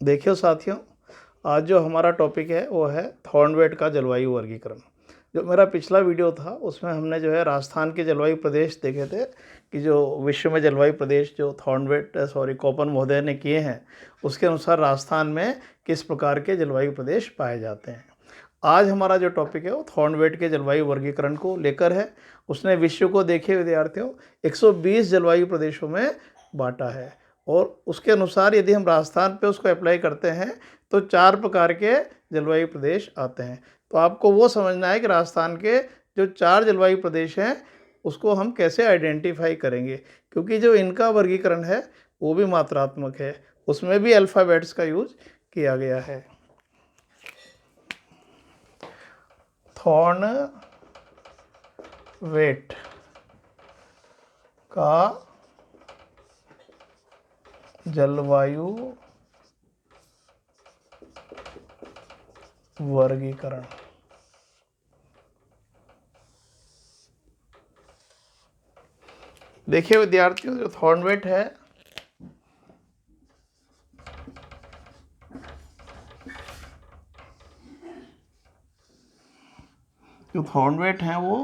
देखियो साथियों, आज जो हमारा टॉपिक है वो है थॉर्नवेट का जलवायु वर्गीकरण। जो मेरा पिछला वीडियो था उसमें हमने जो है राजस्थान के जलवायु प्रदेश देखे थे कि जो विश्व में जलवायु प्रदेश जो कोपन महोदय ने किए हैं, उसके अनुसार राजस्थान में किस प्रकार के जलवायु प्रदेश पाए जाते हैं। आज हमारा जो टॉपिक है वो थॉर्नवेट के जलवायु वर्गीकरण को लेकर है। उसने विश्व को देखे विद्यार्थियों 120 जलवायु प्रदेशों में बांटा है और उसके अनुसार यदि हम राजस्थान पे उसको अप्लाई करते हैं तो 4 प्रकार के जलवायु प्रदेश आते हैं। तो आपको वो समझना है कि राजस्थान के जो 4 जलवायु प्रदेश हैं उसको हम कैसे आइडेंटिफाई करेंगे, क्योंकि जो इनका वर्गीकरण है वो भी मात्रात्मक है, उसमें भी अल्फ़ाबेट्स का यूज किया गया है। थॉर्नवेट का जलवायु वर्गीकरण। देखिए विद्यार्थियों, जो थॉर्नवेट है जो थॉर्नवेट हैं वो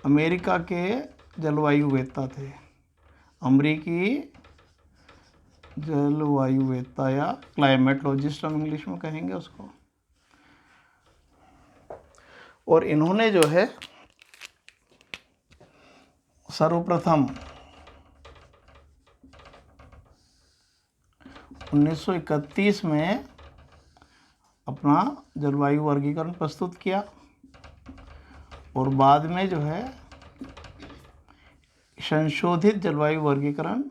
अमेरिका के जलवायुवेत्ता थे। अमेरिकी जलवायुवेत्ता या क्लाइमेटोलॉजिस्ट हम इंग्लिश में कहेंगे उसको। और इन्होंने जो है सर्वप्रथम 1931 में अपना जलवायु वर्गीकरण प्रस्तुत किया और बाद में जो है संशोधित जलवायु वर्गीकरण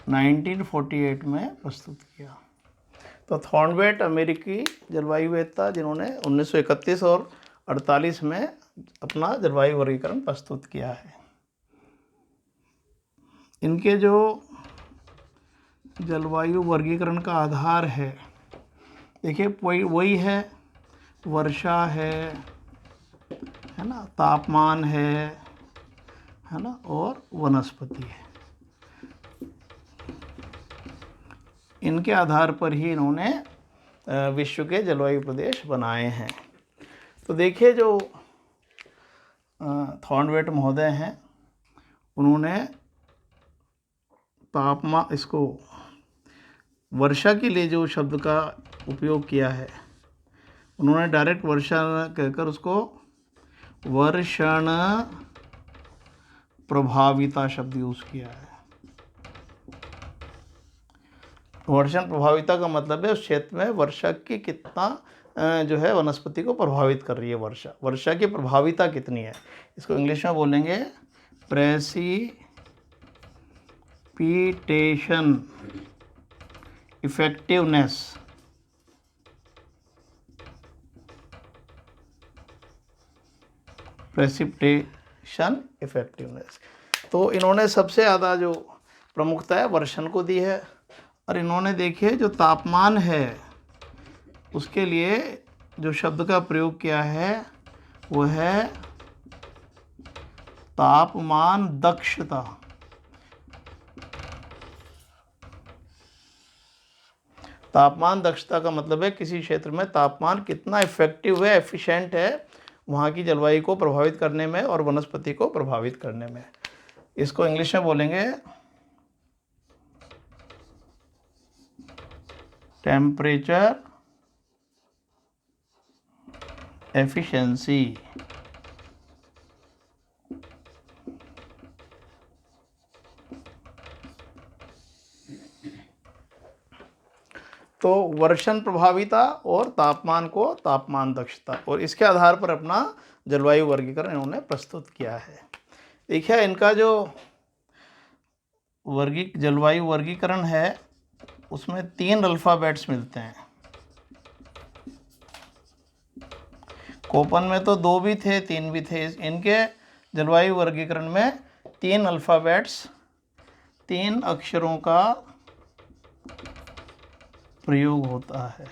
1948 में प्रस्तुत किया। तो थॉर्नवेट अमेरिकी जलवायुवेत्ता जिन्होंने 1931 और 48 में अपना जलवायु वर्गीकरण प्रस्तुत किया है। इनके जो जलवायु वर्गीकरण का आधार है, देखिए वही है, वर्षा है ना, तापमान है ना, और वनस्पति है। इनके आधार पर ही इन्होंने विश्व के जलवायु प्रदेश बनाए हैं। तो देखिए जो थॉर्नवेट महोदय हैं उन्होंने तापमान, इसको वर्षा के लिए जो शब्द का उपयोग किया है, उन्होंने डायरेक्ट वर्षा कहकर उसको वर्षण प्रभाविता शब्द यूज़ किया है। वर्षण प्रभाविता का मतलब है उस क्षेत्र में वर्षा की कितना जो है वनस्पति को प्रभावित कर रही है, वर्षा की प्रभाविता कितनी है। इसको इंग्लिश में बोलेंगे प्रेसिपिटेशन इफेक्टिवनेस। Precipitation effectiveness. तो इन्होंने सबसे ज़्यादा जो प्रमुखता है वर्षण को दी है। और इन्होंने देखिए जो तापमान है उसके लिए जो शब्द का प्रयोग किया है वो है तापमान दक्षता। तापमान दक्षता का मतलब है किसी क्षेत्र में तापमान कितना इफेक्टिव है, एफिशिएंट है वहाँ की जलवायु को प्रभावित करने में और वनस्पति को प्रभावित करने में। इसको इंग्लिश में बोलेंगे टेम्परेचर एफिशिएंसी। तो वर्षण प्रभाविता और तापमान को तापमान दक्षता, और इसके आधार पर अपना जलवायु वर्गीकरण इन्होंने प्रस्तुत किया है। देखिए इनका जो जलवायु वर्गीकरण है उसमें 3 अल्फ़ाबेट्स मिलते हैं। कोपन में तो 2 भी थे, 3 भी थे। इनके जलवायु वर्गीकरण में 3 अल्फ़ाबेट्स, 3 अक्षरों का प्रयोग होता है।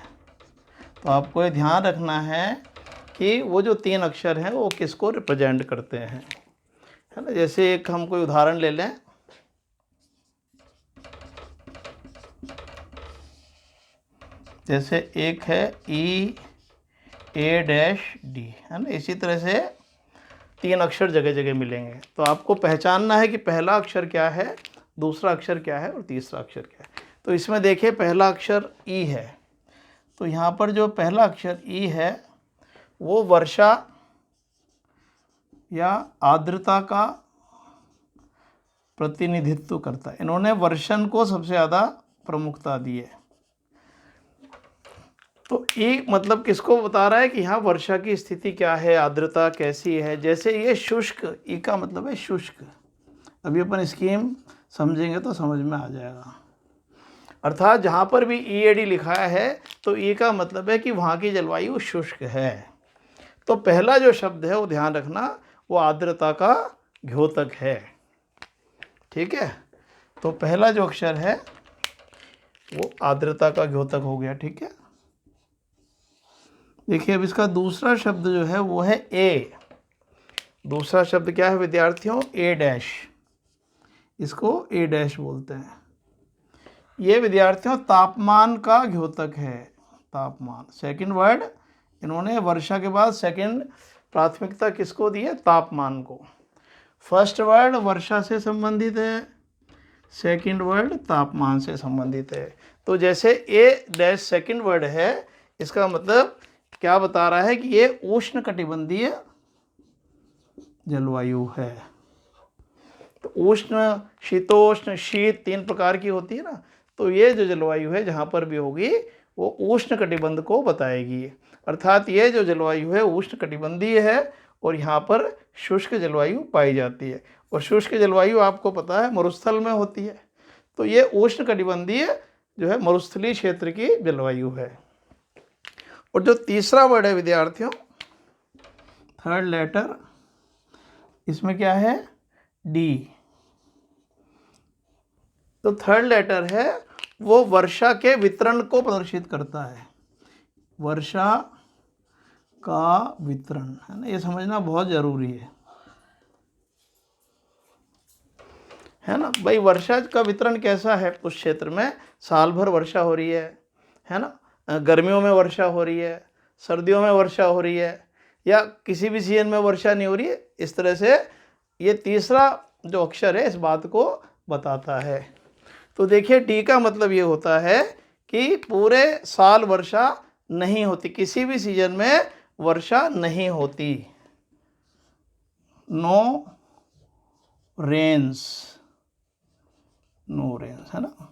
तो आपको ये ध्यान रखना है कि वो जो 3 अक्षर हैं वो किसको रिप्रेजेंट करते हैं, है ना। जैसे एक हम कोई उदाहरण ले लें, जैसे एक है ई ए डैश डी, है ना। इसी तरह से 3 अक्षर जगह जगह मिलेंगे। तो आपको पहचानना है कि पहला अक्षर क्या है, दूसरा अक्षर क्या है और तीसरा अक्षर क्या है। तो इसमें देखिए पहला अक्षर ई है, तो यहाँ पर जो पहला अक्षर ई है वो वर्षा या आर्द्रता का प्रतिनिधित्व करता है। इन्होंने वर्षण को सबसे ज़्यादा प्रमुखता दी है। तो ई मतलब किसको बता रहा है कि यहाँ वर्षा की स्थिति क्या है, आर्द्रता कैसी है। जैसे ये शुष्क, ई का मतलब है शुष्क। अभी अपन स्कीम समझेंगे तो समझ में आ जाएगा। अर्थात जहाँ पर भी ई ए डी लिखा है तो ई का मतलब है कि वहाँ की जलवायु शुष्क है। तो पहला जो शब्द है वो ध्यान रखना, वो आर्द्रता का द्योतक है। ठीक है, तो पहला जो अक्षर है वो आर्द्रता का द्योतक हो गया। ठीक है, देखिए अब इसका दूसरा शब्द जो है वो है ए। दूसरा शब्द क्या है विद्यार्थियों, ए डैश। इसको ए डैश बोलते हैं। ये विद्यार्थियों तापमान का द्योतक है। तापमान सेकंड वर्ड, इन्होंने वर्षा के बाद सेकंड प्राथमिकता किसको दी है, तापमान को। फर्स्ट वर्ड वर्षा से संबंधित है, सेकंड वर्ड तापमान से संबंधित है। तो जैसे ए डैश सेकंड वर्ड है, इसका मतलब क्या बता रहा है कि ये उष्ण कटिबंधीय जलवायु है। तो उष्ण, शीतोष्ण, शीत 3 प्रकार की होती है ना। तो ये जो जलवायु है जहाँ पर भी होगी वो उष्ण कटिबंध को बताएगी। अर्थात ये जो जलवायु है उष्ण कटिबंधीय है और यहाँ पर शुष्क जलवायु पाई जाती है। और शुष्क जलवायु आपको पता है मरुस्थल में होती है। तो ये उष्ण कटिबंधीय जो है मरुस्थलीय क्षेत्र की जलवायु है। और जो तीसरा वर्ड है विद्यार्थियों, थर्ड लेटर, इसमें क्या है, डी। तो थर्ड लेटर है वो वर्षा के वितरण को प्रदर्शित करता है। वर्षा का वितरण, है ना, ये समझना बहुत जरूरी है ना भाई। वर्षा का वितरण कैसा है उस क्षेत्र में, साल भर वर्षा हो रही है ना, गर्मियों में वर्षा हो रही है, सर्दियों में वर्षा हो रही है, या किसी भी सीजन में वर्षा नहीं हो रही है। इस तरह से ये तीसरा जो अक्षर है इस बात को बताता है। तो देखिए डी का मतलब ये होता है कि पूरे साल वर्षा नहीं होती, किसी भी सीजन में वर्षा नहीं होती। नो रेन्स, नो रेन्स, है ना,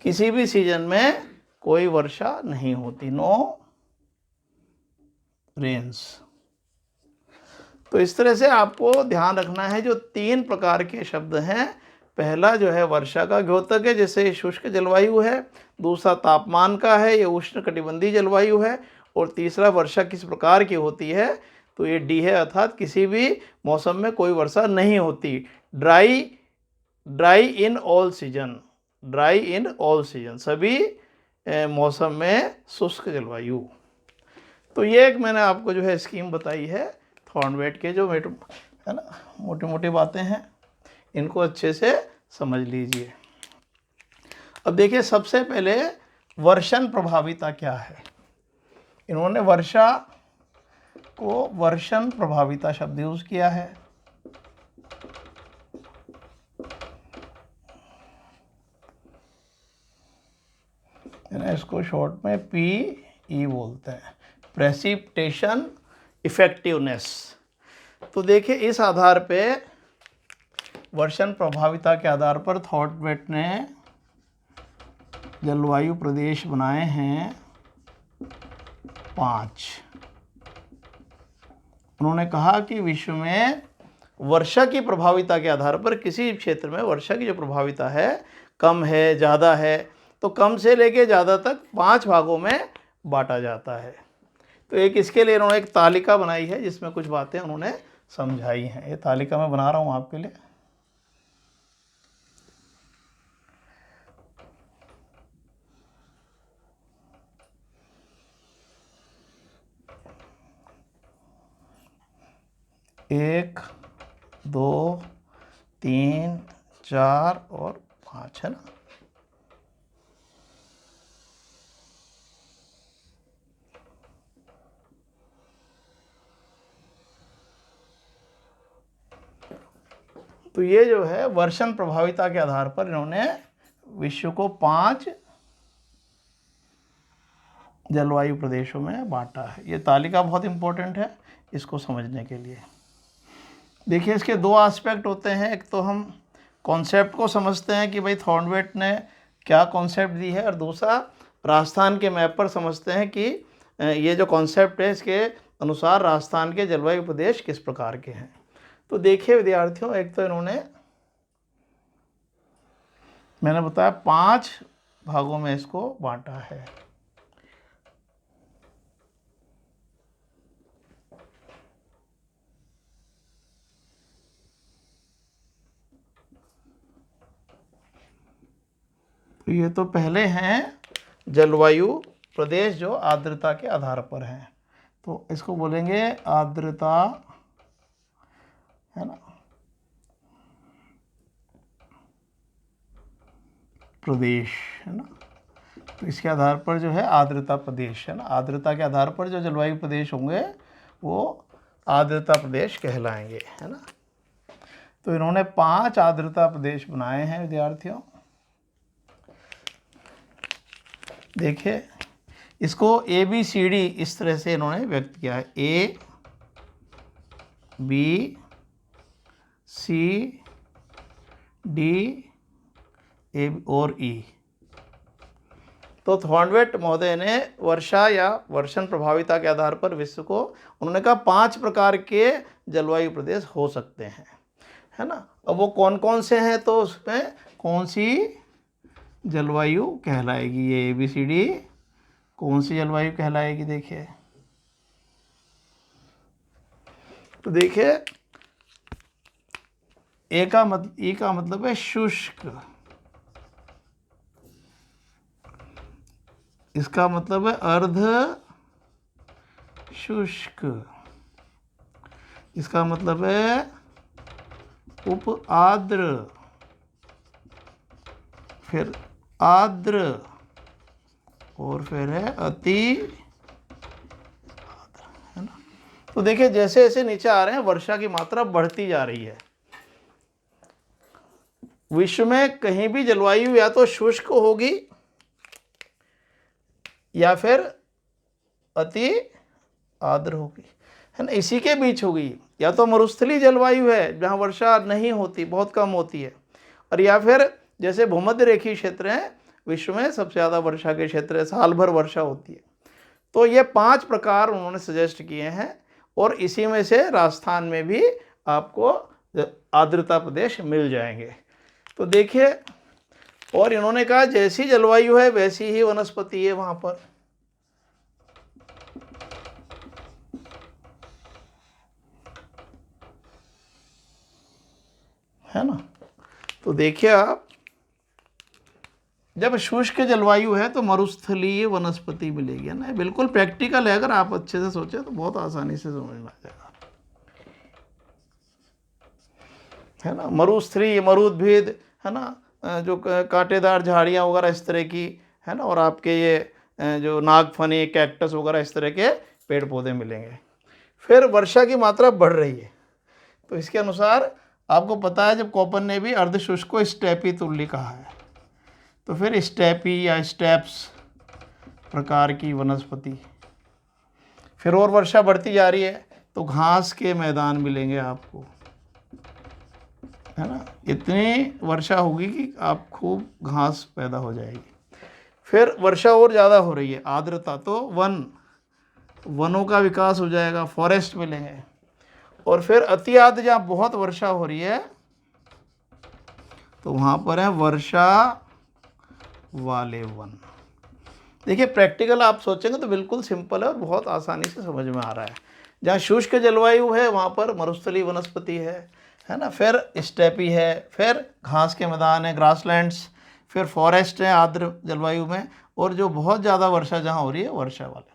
किसी भी सीजन में कोई वर्षा नहीं होती, नो रेन्स। तो इस तरह से आपको ध्यान रखना है जो 3 प्रकार के शब्द हैं। पहला जो है वर्षा का द्योतक है, जैसे शुष्क जलवायु है। दूसरा तापमान का है, ये उष्ण कटिबंधीय जलवायु है। और तीसरा वर्षा किस प्रकार की होती है, तो ये डी है, अर्थात किसी भी मौसम में कोई वर्षा नहीं होती। Dry in all season, dry in all season, सभी मौसम में शुष्क जलवायु। तो ये एक मैंने आपको जो है स्कीम बताई है थॉर्नवेट के, जो है ना मोटी मोटी बातें हैं, इनको अच्छे से समझ लीजिए। अब देखिए सबसे पहले वर्षण प्रभाविता क्या है। इन्होंने वर्षा को वर्षण प्रभाविता शब्द यूज किया है। इसको शॉर्ट में PE बोलते हैं, प्रेसिपिटेशन इफेक्टिवनेस। तो देखिए इस आधार पे, वर्षण प्रभाविता के आधार पर थॉर्नवेट ने जलवायु प्रदेश बनाए हैं 5। उन्होंने कहा कि विश्व में वर्षा की प्रभाविता के आधार पर किसी क्षेत्र में वर्षा की जो प्रभाविता है कम है, ज़्यादा है, तो कम से लेके ज़्यादा तक 5 भागों में बांटा जाता है। तो एक इसके लिए इन्होंने एक तालिका बनाई है जिसमें कुछ बातें उन्होंने समझाई हैं। ये तालिका मैं बना रहा हूँ आपके लिए। एक, 2, 3, 4 और 5, है ना। तो ये जो है वर्षण प्रभाविता के आधार पर इन्होंने विश्व को 5 जलवायु प्रदेशों में बांटा है। ये तालिका बहुत इंपॉर्टेंट है इसको समझने के लिए। देखिए इसके 2 एस्पेक्ट होते हैं। एक तो हम कॉन्सेप्ट को समझते हैं कि भाई थॉर्नवेट ने क्या कॉन्सेप्ट दी है, और दूसरा राजस्थान के मैप पर समझते हैं कि ये जो कॉन्सेप्ट है इसके अनुसार राजस्थान के जलवायु प्रदेश किस प्रकार के हैं। तो देखिए विद्यार्थियों, एक तो इन्होंने मैंने बताया 5 भागों में इसको बांटा है। तो ये तो पहले हैं जलवायु प्रदेश जो आर्द्रता के आधार पर हैं, तो इसको बोलेंगे आर्द्रता, है ना, प्रदेश, है ना। तो इसके आधार पर जो है आर्द्रता प्रदेश, है ना, आर्द्रता के आधार पर जो जलवायु प्रदेश होंगे वो आर्द्रता प्रदेश कहलाएंगे, है ना। तो इन्होंने 5 आर्द्रता प्रदेश बनाए हैं विद्यार्थियों। देखिए इसको ABCD इस तरह से इन्होंने व्यक्त किया है, A B C D A और E। तो थॉर्नवेट महोदय ने वर्षा या वर्षण प्रभाविता के आधार पर विश्व को उन्होंने कहा 5 प्रकार के जलवायु प्रदेश हो सकते हैं, है ना। अब वो कौन कौन से हैं, तो उसमें कौन सी जलवायु कहलाएगी, ये ABCD कौन सी जलवायु कहलाएगी। देखिए तो देखिए ए का मतलब है शुष्क, इसका मतलब है अर्ध शुष्क, इसका मतलब है उप आर्द्र, फिर आर्द्र, और फिर है अति आर्द्र, है ना। तो देखिए जैसे जैसे नीचे आ रहे हैं वर्षा की मात्रा बढ़ती जा रही है। विश्व में कहीं भी जलवायु या तो शुष्क होगी या फिर अति आर्द्र होगी, है ना, इसी के बीच होगी। या तो मरुस्थलीय जलवायु है जहाँ वर्षा नहीं होती, बहुत कम होती है, और या फिर जैसे भूमध्य रेखीय क्षेत्र हैं विश्व में सबसे ज़्यादा वर्षा के क्षेत्र है, साल भर वर्षा होती है। तो ये 5 प्रकार उन्होंने सजेस्ट किए हैं, और इसी में से राजस्थान में भी आपको आर्द्रता प्रदेश मिल जाएंगे। तो देखिए, और इन्होंने कहा जैसी जलवायु है वैसी ही वनस्पति है वहाँ पर, है ना। तो देखिए आप, जब शुष्क जलवायु है तो मरुस्थलीय वनस्पति मिलेगी, है ना। बिल्कुल प्रैक्टिकल है, अगर आप अच्छे से सोचें तो बहुत आसानी से समझ में आ जाएगा, है ना। मरुस्थलीय, मरुद्भिद, है ना, जो कांटेदार झाड़ियाँ वगैरह इस तरह की, है ना, और आपके ये जो नागफनी, कैक्टस वगैरह इस तरह के पेड़ पौधे मिलेंगे। फिर वर्षा की मात्रा बढ़ रही है, तो इसके अनुसार आपको पता है जब कॉपर ने भी अर्धशुष्क को स्टेपी तुल्य कहा है, तो फिर स्टेपी या स्टेप्स प्रकार की वनस्पति। फिर और वर्षा बढ़ती जा रही है तो घास के मैदान मिलेंगे आपको, है ना। इतनी वर्षा होगी कि आप खूब घास पैदा हो जाएगी। फिर वर्षा और ज़्यादा हो रही है, आर्द्रता, तो वनों का विकास हो जाएगा, फॉरेस्ट मिलेंगे। और फिर अति आर्द्र जहाँ बहुत वर्षा हो रही है तो वहाँ पर है वर्षा वाले वन। देखिए प्रैक्टिकल आप सोचेंगे तो बिल्कुल सिंपल है और बहुत आसानी से समझ में आ रहा है। जहाँ शुष्क जलवायु है वहाँ पर मरुस्थलीय वनस्पति है ना, फिर स्टेपी है, फिर घास के मैदान है, ग्रासलैंड्स, फिर फॉरेस्ट है आर्द्र जलवायु में, और जो बहुत ज़्यादा वर्षा जहाँ हो रही है वर्षा वाले।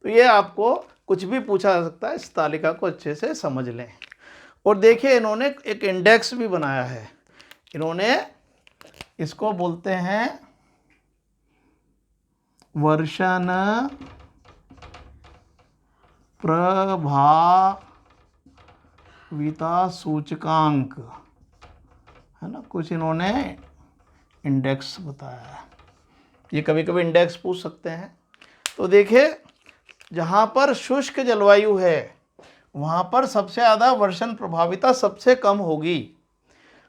तो ये आपको कुछ भी पूछा जा सकता है, इस तालिका को अच्छे से समझ लें। और देखिए इन्होंने एक इंडेक्स भी बनाया है, इन्होंने इसको बोलते हैं वर्षण प्रभाविता सूचकांक, है ना, कुछ इन्होंने इंडेक्स बताया है। ये कभी कभी इंडेक्स पूछ सकते हैं। तो देखिए, जहाँ पर शुष्क जलवायु है वहाँ पर सबसे ज़्यादा वर्षण प्रभाविता सबसे कम होगी।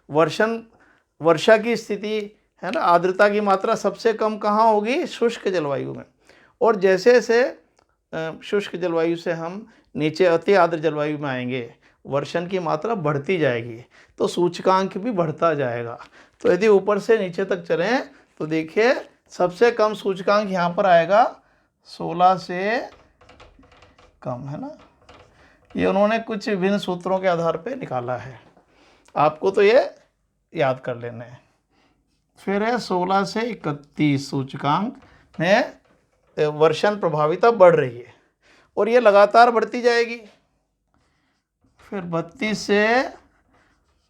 वर्षा की स्थिति है ना, आर्द्रता की मात्रा सबसे कम कहाँ होगी? शुष्क जलवायु में। और जैसे जैसे शुष्क जलवायु से हम नीचे अति आर्द्र जलवायु में आएंगे, वर्षण की मात्रा बढ़ती जाएगी, तो सूचकांक भी बढ़ता जाएगा। तो यदि ऊपर से नीचे तक चलें तो देखिए, सबसे कम सूचकांक यहाँ पर आएगा 16 से कम, है ना। ये उन्होंने कुछ विभिन्न सूत्रों के आधार पर निकाला है, आपको तो ये याद कर लेना है। फिर है 16 से 31 सूचकांक में वर्षण प्रभाविता बढ़ रही है और ये लगातार बढ़ती जाएगी। फिर 32 से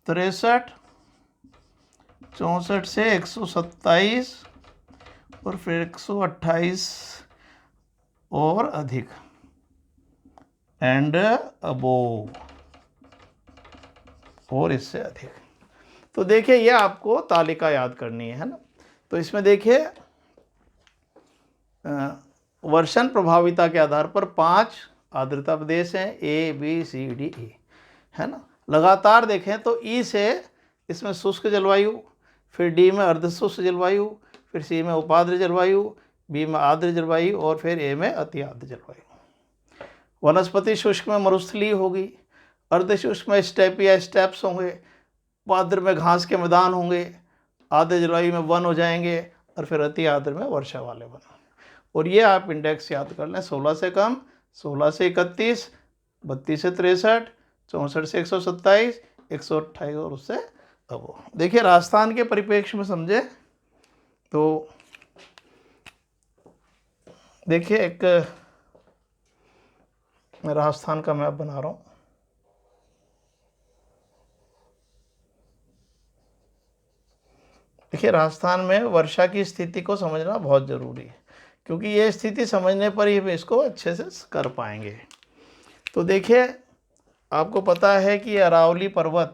63, 64 से 127 और फिर 128 और अधिक, एंड अबोव, और इससे अधिक। तो देखिए, ये आपको तालिका याद करनी है ना। तो इसमें देखिए, वर्षण प्रभाविता के आधार पर 5 आर्द्रता प्रदेश हैं, ए बी सी डी ई, है ना। लगातार देखें तो ई से इसमें शुष्क जलवायु, फिर डी में अर्धशुष्क जलवायु, फिर सी में उपाद्र जलवायु, बी में आर्द्र जलवायु और फिर ए में अति आर्द्र जलवायु। वनस्पति शुष्क में मरुस्थलीय होगी, अर्धशुष्क में स्टेप या स्टेप्स होंगे, आर्द्र में घास के मैदान होंगे, आर्द्र जलवायु में वन हो जाएंगे और फिर अति आर्द्र में वर्षा वाले वन। और ये आप इंडेक्स याद कर लें, 16 से कम, 16 से 31, 32 से 63, 64 से 127, 128 और उससे अब। देखिए, राजस्थान के परिप्रेक्ष्य में समझे तो देखिए, एक मैं राजस्थान का मैप बना रहा हूँ। देखिए, राजस्थान में वर्षा की स्थिति को समझना बहुत ज़रूरी है, क्योंकि ये स्थिति समझने पर ही हम इसको अच्छे से कर पाएंगे। तो देखिए, आपको पता है कि अरावली पर्वत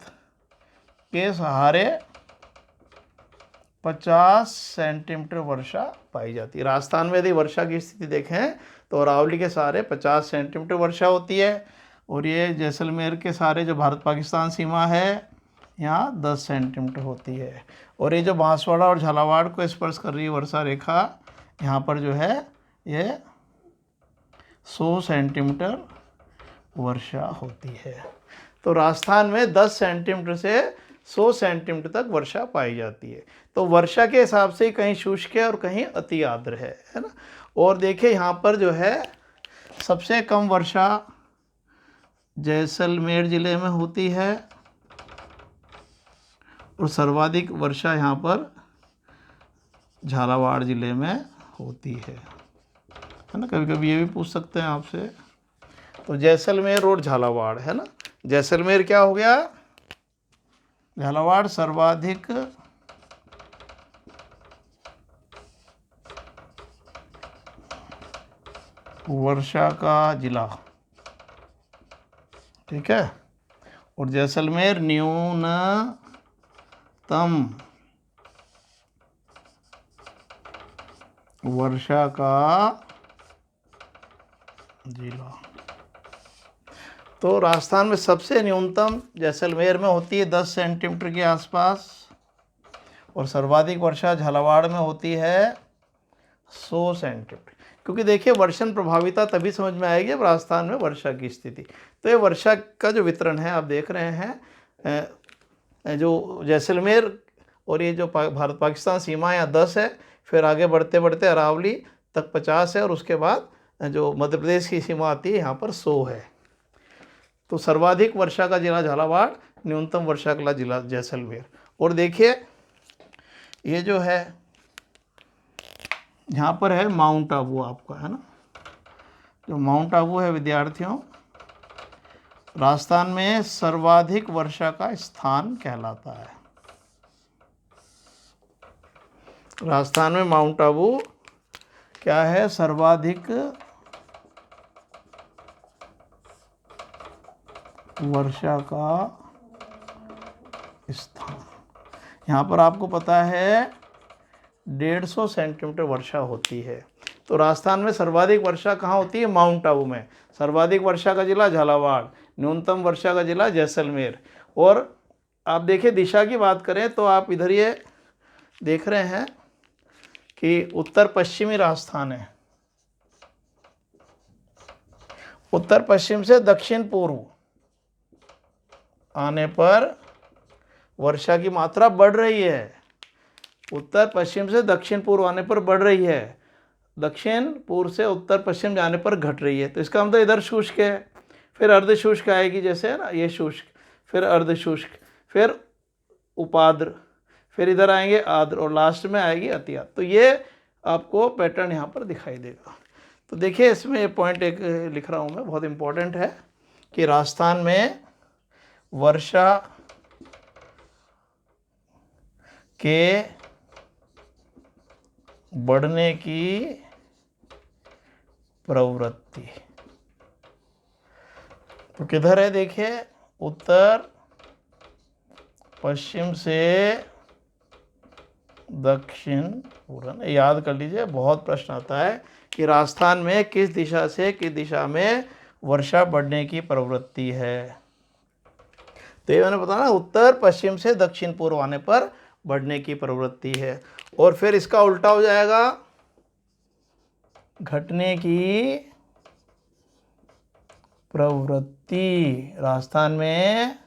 के सहारे 50 सेंटीमीटर वर्षा पाई जाती है। राजस्थान में यदि वर्षा की स्थिति देखें तो अरावली के सहारे 50 सेंटीमीटर वर्षा होती है, और ये जैसलमेर के सहारे जो भारत पाकिस्तान सीमा है यहाँ 10 सेंटीमीटर होती है। और ये जो बांसवाड़ा और झालावाड़ को स्पर्श कर रही है वर्षा रेखा, यहाँ पर जो है ये 100 सेंटीमीटर वर्षा होती है। तो राजस्थान में 10 सेंटीमीटर से 100 सेंटीमीटर तक वर्षा पाई जाती है। तो वर्षा के हिसाब से कहीं शुष्क है और कहीं अति आर्द्र है ना। और देखिए, यहाँ पर जो है सबसे कम वर्षा जैसलमेर ज़िले में होती है और सर्वाधिक वर्षा यहाँ पर झालावाड़ ज़िले में होती है ना। कभी कभी ये भी पूछ सकते हैं आपसे। तो जैसलमेर और झालावाड़, है ना। जैसलमेर क्या हो गया? झालावाड़ सर्वाधिक वर्षा का जिला, ठीक है। और जैसलमेर न्यूनतम वर्षा का जिला। तो राजस्थान में सबसे न्यूनतम जैसलमेर में होती है 10 सेंटीमीटर के आसपास, और सर्वाधिक वर्षा झालावाड़ में होती है 100 सेंटीमीटर। क्योंकि देखिए, वर्षण प्रभाविता तभी समझ में आएगी जब राजस्थान में वर्षा की स्थिति। तो ये वर्षा का जो वितरण है आप देख रहे हैं, जो जैसलमेर और ये जो भारत पाकिस्तान सीमा यहाँ 10 है, फिर आगे बढ़ते बढ़ते अरावली तक 50 है, और उसके बाद जो मध्य प्रदेश की सीमा आती है यहाँ पर 100 है। तो सर्वाधिक वर्षा का जिला झालावाड़, न्यूनतम वर्षा का जिला जैसलमेर। और देखिए, ये जो है यहाँ पर है माउंट आबू आपका, है ना। जो माउंट आबू है विद्यार्थियों, राजस्थान में सर्वाधिक वर्षा का स्थान कहलाता है। राजस्थान में माउंट आबू क्या है? सर्वाधिक वर्षा का स्थान। यहाँ पर आपको पता है 150 सेंटीमीटर वर्षा होती है। तो राजस्थान में सर्वाधिक वर्षा कहाँ होती है? माउंट आबू में। सर्वाधिक वर्षा का जिला झालावाड़, न्यूनतम वर्षा का जिला जैसलमेर। और आप देखिए दिशा की बात करें तो आप इधर ये देख रहे हैं कि उत्तर पश्चिमी राजस्थान है, उत्तर पश्चिम से दक्षिण पूर्व आने पर वर्षा की मात्रा बढ़ रही है। उत्तर पश्चिम से दक्षिण पूर्व आने पर बढ़ रही है, दक्षिण पूर्व से उत्तर पश्चिम जाने पर घट रही है। तो इसका मतलब इधर शुष्क है, फिर अर्ध शुष्क आएगी, जैसे है ना ये शुष्क, फिर अर्ध शुष्क, फिर उपाद्र, फिर इधर आएंगे आर्द्र और लास्ट में आएगी अति आर्द्र। तो ये आपको पैटर्न यहाँ पर दिखाई देगा। तो देखिए इसमें ये पॉइंट एक लिख रहा हूँ मैं, बहुत इंपॉर्टेंट है कि राजस्थान में वर्षा के बढ़ने की प्रवृत्ति। तो किधर है? देखिए उत्तर पश्चिम से दक्षिण पूर्व। याद कर लीजिए, बहुत प्रश्न आता है कि राजस्थान में किस दिशा से किस दिशा में वर्षा बढ़ने की प्रवृत्ति है। तो ये मैंने बताया ना, उत्तर पश्चिम से दक्षिण पूर्व आने पर बढ़ने की प्रवृत्ति है। और फिर इसका उल्टा हो जाएगा, घटने की प्रवृत्ति। राजस्थान में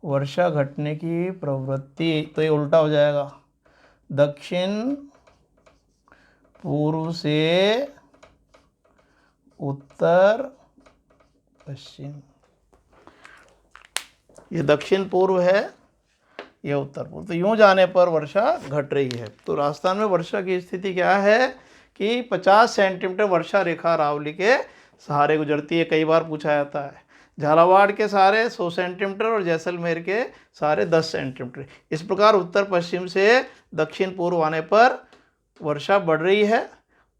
वर्षा घटने की प्रवृत्ति, तो ये उल्टा हो जाएगा, दक्षिण पूर्व से उत्तर पश्चिम। ये दक्षिण पूर्व है, ये उत्तर पूर्व। तो यूं जाने पर वर्षा घट रही है। तो राजस्थान में वर्षा की स्थिति क्या है कि 50 सेंटीमीटर वर्षा रेखा अरावली के सहारे गुजरती है। कई बार पूछा जाता है। झालावाड़ के सहारे 100 सेंटीमीटर और जैसलमेर के सहारे 10 सेंटीमीटर। इस प्रकार उत्तर पश्चिम से दक्षिण पूर्व आने पर वर्षा बढ़ रही है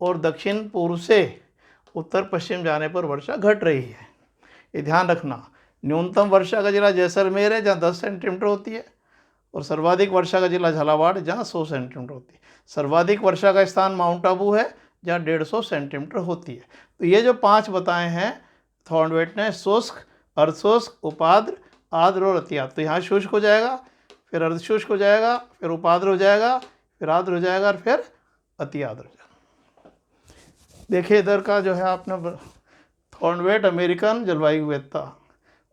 और दक्षिण पूर्व से उत्तर पश्चिम जाने पर वर्षा घट रही है। ये ध्यान रखना। न्यूनतम वर्षा का जिला जैसलमेर है, जहाँ 10 सेंटीमीटर होती है, और सर्वाधिक वर्षा का जिला झालावाड़, जहाँ 100 सेंटीमीटर होती है। सर्वाधिक वर्षा का स्थान माउंट आबू है, जहाँ 150 सेंटीमीटर होती है। तो ये जो 5 बताए हैं थॉर्नवेट ने, शुष्क, अर्धशुष्क, उपाद्र, आर्द्र और अति आर्द्र। तो यहाँ शुष्क हो जाएगा, फिर अर्धशुष्क हो जाएगा, फिर उपाद्र हो जाएगा, फिर आर्द्र हो जाएगा और फिर अति आर्द्र हो जाएगा। देखिए इधर का जो है आपने थॉर्नवेट अमेरिकन जलवायु विविधता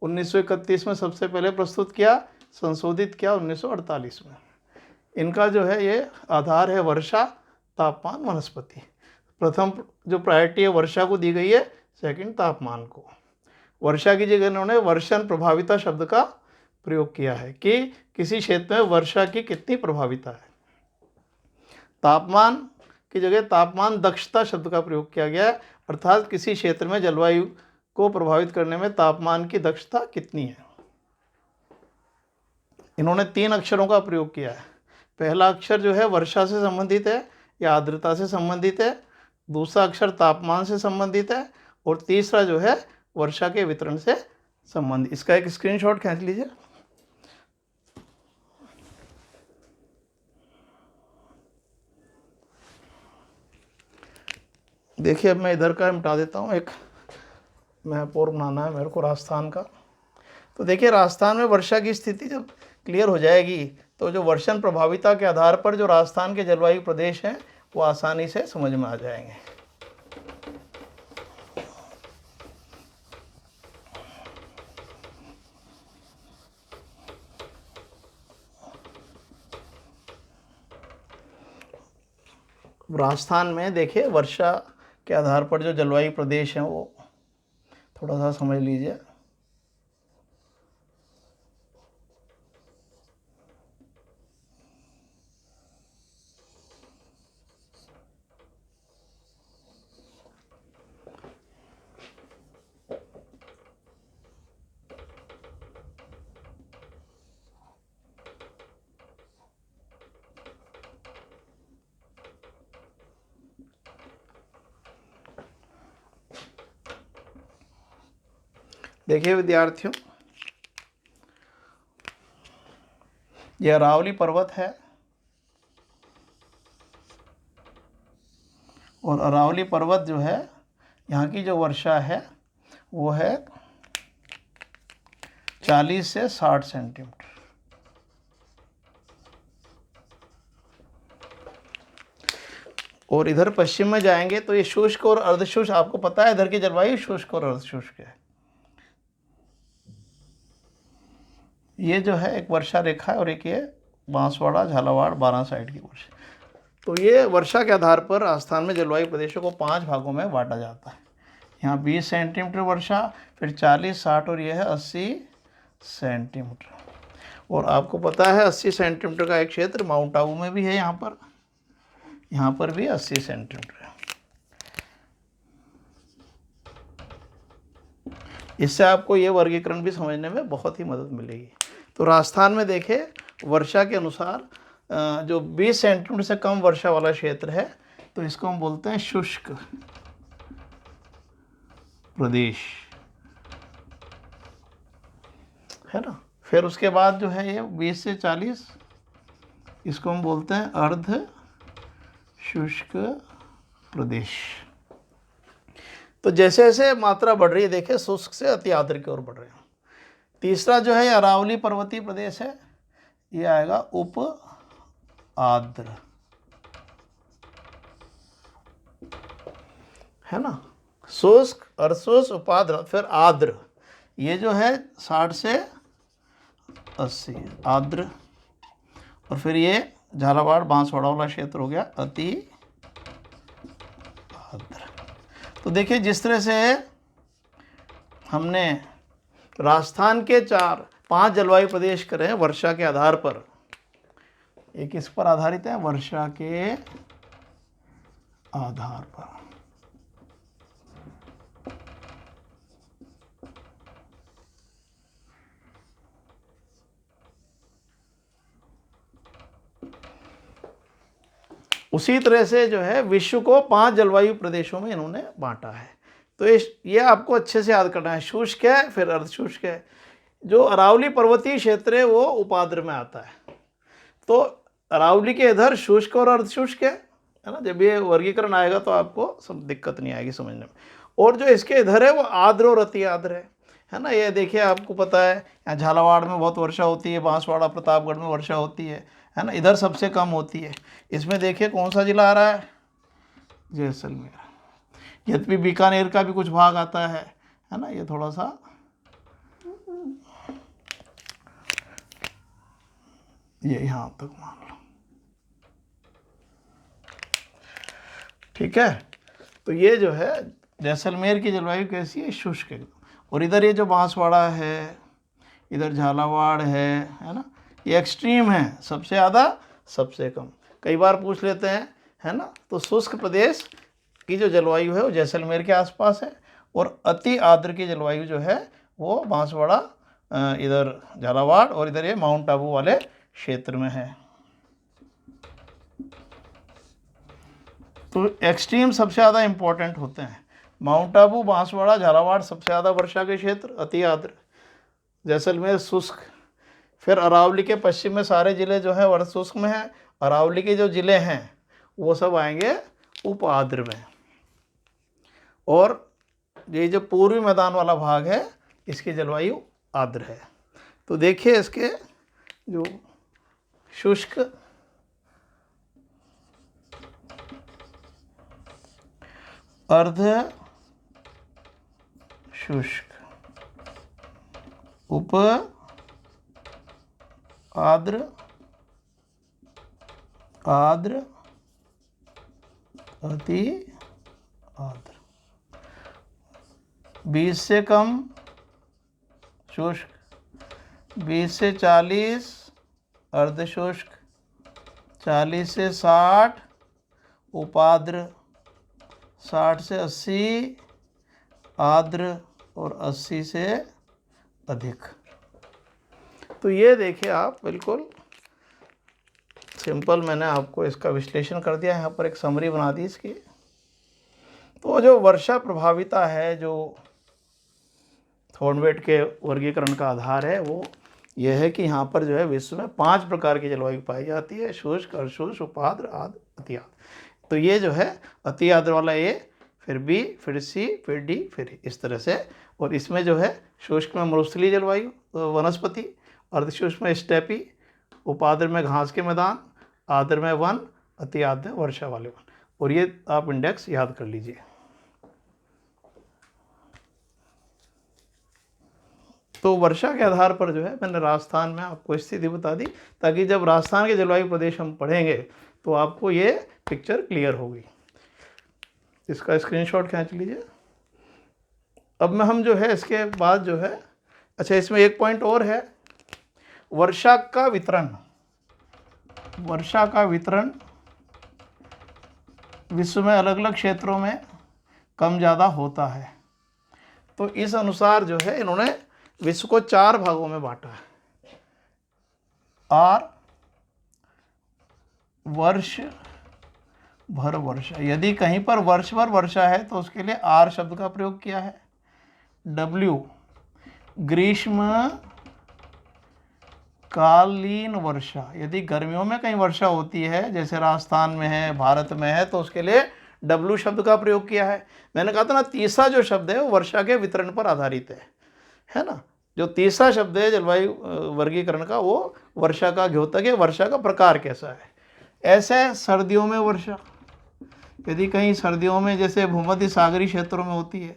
1931 में सबसे पहले प्रस्तुत किया, संशोधित किया 1948 में। इनका जो है ये आधार है वर्षा, तापमान, वनस्पति। प्रथम जो प्रायोरिटी है वर्षा को दी गई है, सेकंड तापमान को। वर्षा की जगह इन्होंने वर्षण प्रभाविता शब्द का प्रयोग किया है कि किसी क्षेत्र में वर्षा की कितनी प्रभाविता है। तापमान की जगह तापमान दक्षता शब्द का प्रयोग किया गया है, अर्थात किसी क्षेत्र में जलवायु को प्रभावित करने में तापमान की दक्षता कितनी है। इन्होंने 3 अक्षरों का प्रयोग किया है। पहला अक्षर जो है वर्षा से संबंधित है या आर्द्रता से संबंधित है, दूसरा अक्षर तापमान से संबंधित है, और तीसरा जो है वर्षा के वितरण से संबंधित। इसका एक स्क्रीनशॉट खींच लीजिए। देखिए अब मैं इधर का मिटा देता हूँ, एक मैप और बनाना है मेरे को राजस्थान का। तो देखिए राजस्थान में वर्षा की स्थिति जब क्लियर हो जाएगी तो जो वर्षण प्रभाविता के आधार पर जो राजस्थान के जलवायु प्रदेश हैं वो आसानी से समझ में आ जाएंगे। राजस्थान में देखिए वर्षा के आधार पर जो जलवायु प्रदेश हैं वो थोड़ा सा समझ लीजिए। देखिए विद्यार्थियों, ये अरावली पर्वत है और अरावली पर्वत जो है, यहाँ की जो वर्षा है वो है 40 से 60 सेंटीमीटर। और इधर पश्चिम में जाएंगे तो ये शुष्क और अर्धशुष्क, आपको पता है इधर की जलवायु शुष्क और अर्धशुष्क है। ये जो है एक वर्षा रेखा है और एक ये बांसवाड़ा, झालावाड़, बारां साइड की वर्षा। तो ये वर्षा के आधार पर राजस्थान में जलवायु प्रदेशों को 5 भागों में बांटा जाता है। यहाँ 20 सेंटीमीटर वर्षा, फिर 40, 60 और यह है 80 सेंटीमीटर। और आपको पता है 80 सेंटीमीटर का एक क्षेत्र माउंट आबू में भी है, यहाँ पर भी 80 सेंटीमीटर है। इससे आपको ये वर्गीकरण भी समझने में बहुत ही मदद मिलेगी। तो राजस्थान में देखें वर्षा के अनुसार जो 20 सेंटीमीटर से कम वर्षा वाला क्षेत्र है तो इसको हम बोलते हैं शुष्क प्रदेश, है ना। फिर उसके बाद जो है ये 20 से 40, इसको हम बोलते हैं अर्ध शुष्क प्रदेश। तो जैसे जैसे मात्रा बढ़ रही है, देखें शुष्क से अति आर्द्र की ओर बढ़ रहे हैं। तीसरा जो है अरावली पर्वतीय प्रदेश है, ये आएगा उप आर्द्र, है ना। शुष्क, अर्धशुष्क, उपाद्र, फिर आर्द्र, ये जो है 60 से 80 आर्द्र। और फिर ये झालावाड़, बांसवाड़ा वाला क्षेत्र हो गया अति आर्द्र। तो देखिए जिस तरह से हमने राजस्थान के 5 जलवायु प्रदेश करे हैं वर्षा के आधार पर, ये किस पर आधारित है? वर्षा के आधार पर। उसी तरह से जो है विश्व को 5 जलवायु प्रदेशों में इन्होंने बांटा है। तो ये आपको अच्छे से याद करना है। शुष्क है, फिर अर्धशुष्क है। जो अरावली पर्वतीय क्षेत्र है वो उपाद्र में आता है। तो अरावली के इधर शुष्क और अर्धशुष्क है ना। जब ये वर्गीकरण आएगा तो आपको सब दिक्कत नहीं आएगी समझने में। और जो इसके इधर है वो आर्द्र और अति आर्द्र है ना। ये देखिए आपको पता है यहाँ झालावाड़ में बहुत वर्षा होती है, बांसवाड़ा, प्रतापगढ़ में वर्षा होती है ना। इधर सबसे कम होती है। इसमें देखिए कौन सा जिला आ रहा है? जैसलमेर। यद्यपि बीकानेर का भी कुछ भाग आता है ना। ये थोड़ा सा ये यहाँ तक मान लो, ठीक है। तो ये जो है जैसलमेर की जलवायु कैसी है? शुष्क एकदम। और इधर ये जो बांसवाड़ा है, इधर झालावाड़ है ना, ये एक्सट्रीम है, सबसे ज़्यादा सबसे कम। कई बार पूछ लेते हैं, है ना। तो शुष्क प्रदेश की जो जलवायु है वो जैसलमेर के आसपास है और अति आर्द्र की जलवायु जो है वो बांसवाड़ा, इधर झालावाड़ और इधर ये माउंट आबू वाले क्षेत्र में है। तो एक्सट्रीम सबसे ज़्यादा इम्पोर्टेंट होते हैं। माउंट आबू, बांसवाड़ा, झालावाड़ सबसे ज़्यादा वर्षा के क्षेत्र, अति आर्द्र। जैसलमेर शुष्क। फिर अरावली के पश्चिम में सारे ज़िले जो हैं वर्ष शुष्क में हैं। अरावली के जो ज़िले हैं वो सब आएंगे उप आर्द्र में। और ये जो पूर्वी मैदान वाला भाग है इसकी जलवायु आर्द्र है। तो देखिए इसके जो शुष्क, अर्ध शुष्क, उप आर्द्र, आर्द्र, अति आर्द्र। 20 से कम शुष्क, 20 से 40 अर्धशुष्क, 40 से 60 उपाद्र, 60 से 80 आर्द्र और 80 से अधिक। तो ये देखिए आप, बिल्कुल सिंपल मैंने आपको इसका विश्लेषण कर दिया। यहाँ पर एक समरी बना दी इसकी। तो जो वर्षा प्रभाविता है, जो थॉर्नवेट के वर्गीकरण का आधार है, वो यह है कि यहाँ पर जो है विश्व में 5 प्रकार की जलवायु पाई जाती है, शुष्क, अर्धशुष्क, उपाद्र, आर्द्र, अति आर्द्र। तो ये जो है अति आर्द्र वाला ए, फिर बी, फिर सी, फिर डी, फिर ई, इस तरह से। और इसमें जो है शुष्क में मरुस्थलीय जलवायु वनस्पति, अर्धशुष्क में स्टेपी, उपाद्र में घास के मैदान, आर्द्र में वन, अति आर्द्र में वर्षा वाले वन। और ये आप इंडेक्स याद कर लीजिए। तो वर्षा के आधार पर जो है मैंने राजस्थान में आपको स्थिति बता दी, ताकि जब राजस्थान के जलवायु प्रदेश हम पढ़ेंगे तो आपको ये पिक्चर क्लियर होगी। इसका स्क्रीनशॉट खींच लीजिए। अब में हम जो है इसके बाद जो है, अच्छा इसमें एक पॉइंट और है, वर्षा का वितरण। वर्षा का वितरण विश्व में अलग अलग क्षेत्रों में कम ज़्यादा होता है। तो इस अनुसार जो है इन्होंने विश्व को 4 भागों में बांटा है। आर वर्ष भर वर्षा, यदि कहीं पर वर्ष भर वर्षा है तो उसके लिए आर शब्द का प्रयोग किया है। डब्ल्यू ग्रीष्म कालीन वर्षा, यदि गर्मियों में कहीं वर्षा होती है जैसे राजस्थान में है, भारत में है, तो उसके लिए डब्ल्यू शब्द का प्रयोग किया है। मैंने कहा था ना, तीसरा जो शब्द है वो वर्षा के वितरण पर आधारित है ना। जो तीसरा शब्द है जलवायु वर्गीकरण का, वो वर्षा का द्योतक है, वर्षा का प्रकार कैसा है। ऐसे सर्दियों में वर्षा, यदि कहीं सर्दियों में जैसे भूमध्य सागरीय क्षेत्रों में होती है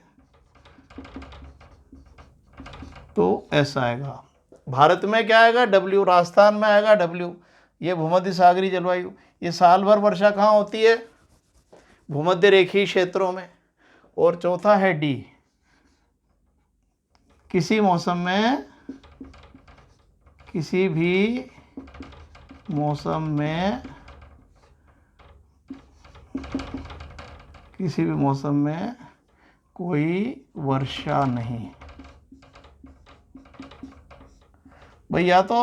तो ऐसा आएगा। भारत में क्या आएगा, डब्ल्यू। राजस्थान में आएगा डब्ल्यू, ये भूमध्य सागरीय जलवायु। ये साल भर वर्षा कहाँ होती है, भूमध्य रेखीय क्षेत्रों में। और चौथा है डी, किसी मौसम में, किसी भी मौसम में, किसी भी मौसम में कोई वर्षा नहीं। भाई या तो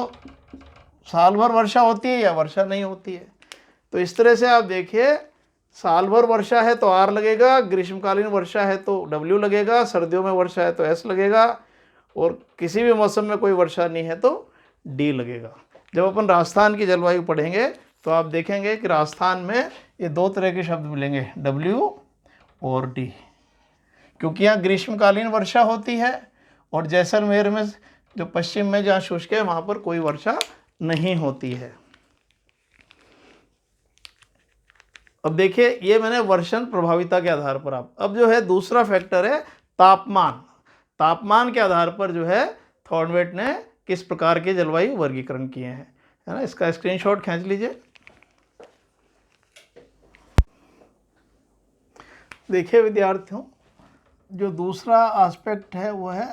साल भर वर्षा होती है या वर्षा नहीं होती है। तो इस तरह से आप देखिए, साल भर वर्षा है तो आर लगेगा, ग्रीष्मकालीन वर्षा है तो डब्ल्यू लगेगा, सर्दियों में वर्षा है तो एस लगेगा, और किसी भी मौसम में कोई वर्षा नहीं है तो डी लगेगा। जब अपन राजस्थान की जलवायु पढ़ेंगे तो आप देखेंगे कि राजस्थान में ये 2 तरह के शब्द मिलेंगे, डब्ल्यू और डी, क्योंकि यहाँ ग्रीष्मकालीन वर्षा होती है, और जैसलमेर में जो पश्चिम में जहाँ शुष्क है वहाँ पर कोई वर्षा नहीं होती है। अब देखिए, ये मैंने वर्षण प्रभाविता के आधार पर। आप अब जो है दूसरा फैक्टर है तापमान। तापमान के आधार पर जो है थॉर्नवेट ने किस प्रकार के जलवायु वर्गीकरण किए हैं, है ना। इसका स्क्रीनशॉट खींच लीजिए। देखिए विद्यार्थियों, जो दूसरा एस्पेक्ट है वो है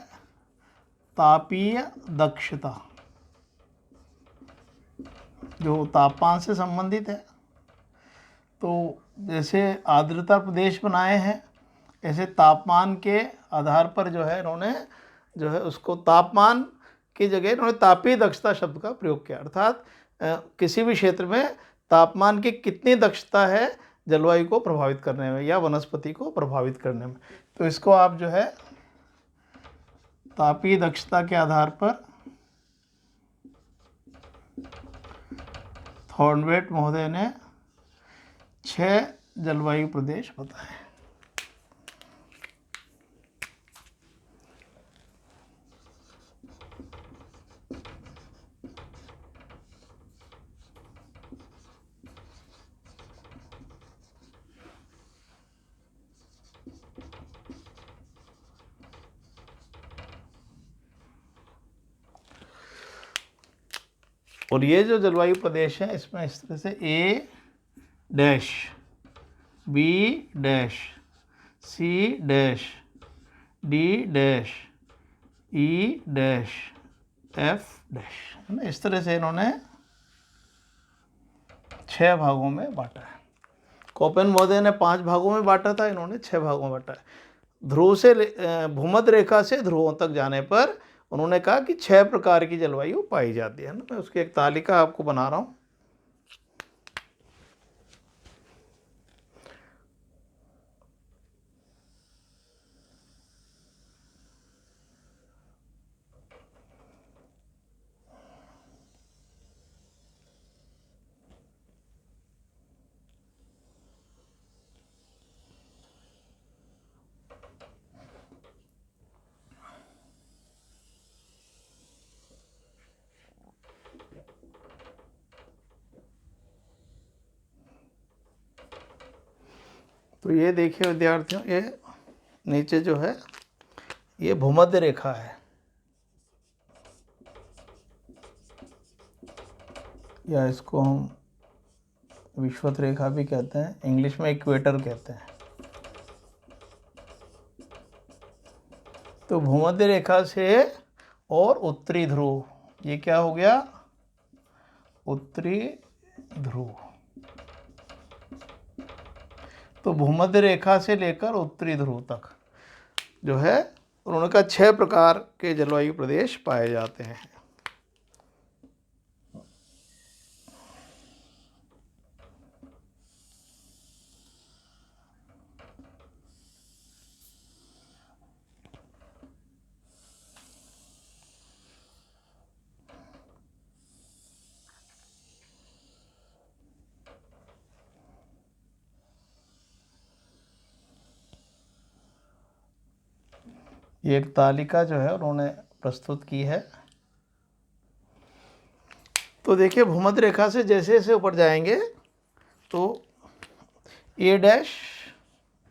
तापीय दक्षता, जो तापमान से संबंधित है। तो जैसे आर्द्रता प्रदेश बनाए हैं, ऐसे तापमान के आधार पर जो है इन्होंने जो है उसको तापमान की जगह इन्होंने तापीय दक्षता शब्द का प्रयोग किया। अर्थात किसी भी क्षेत्र में तापमान की कितनी दक्षता है जलवायु को प्रभावित करने में या वनस्पति को प्रभावित करने में। तो इसको आप जो है तापीय दक्षता के आधार पर थॉर्नवेट महोदय ने 6 जलवायु प्रदेश बताए। और ये जो जलवायु प्रदेश है इसमें इस तरह से A dash, B dash, C dash, D dash, E dash, F dash, है ना। इस तरह से इन्होंने 6 भागों में बांटा है। कोपेन महोदय ने 5 भागों में बांटा था, इन्होंने 6 भागों में बांटा है। ध्रुव से भूमध्य रेखा से ध्रुवों तक जाने पर उन्होंने कहा कि 6 प्रकार की जलवायु पाई जाती है ना। मैं उसकी एक तालिका आपको बना रहा हूँ। तो ये देखिए विद्यार्थियों, ये नीचे जो है ये भूमध्य रेखा है, या इसको हम विषुवत रेखा भी कहते हैं, इंग्लिश में इक्वेटर कहते हैं। तो भूमध्य रेखा से और उत्तरी ध्रुव, ये क्या हो गया, उत्तरी ध्रुव। तो भूमध्य रेखा से लेकर उत्तरी ध्रुव तक जो है उन्होंने कहा 6 प्रकार के जलवायु प्रदेश पाए जाते हैं। ये एक तालिका जो है उन्होंने प्रस्तुत की है। तो देखिए भूमध्य रेखा से जैसे जैसे ऊपर जाएंगे तो ए डैश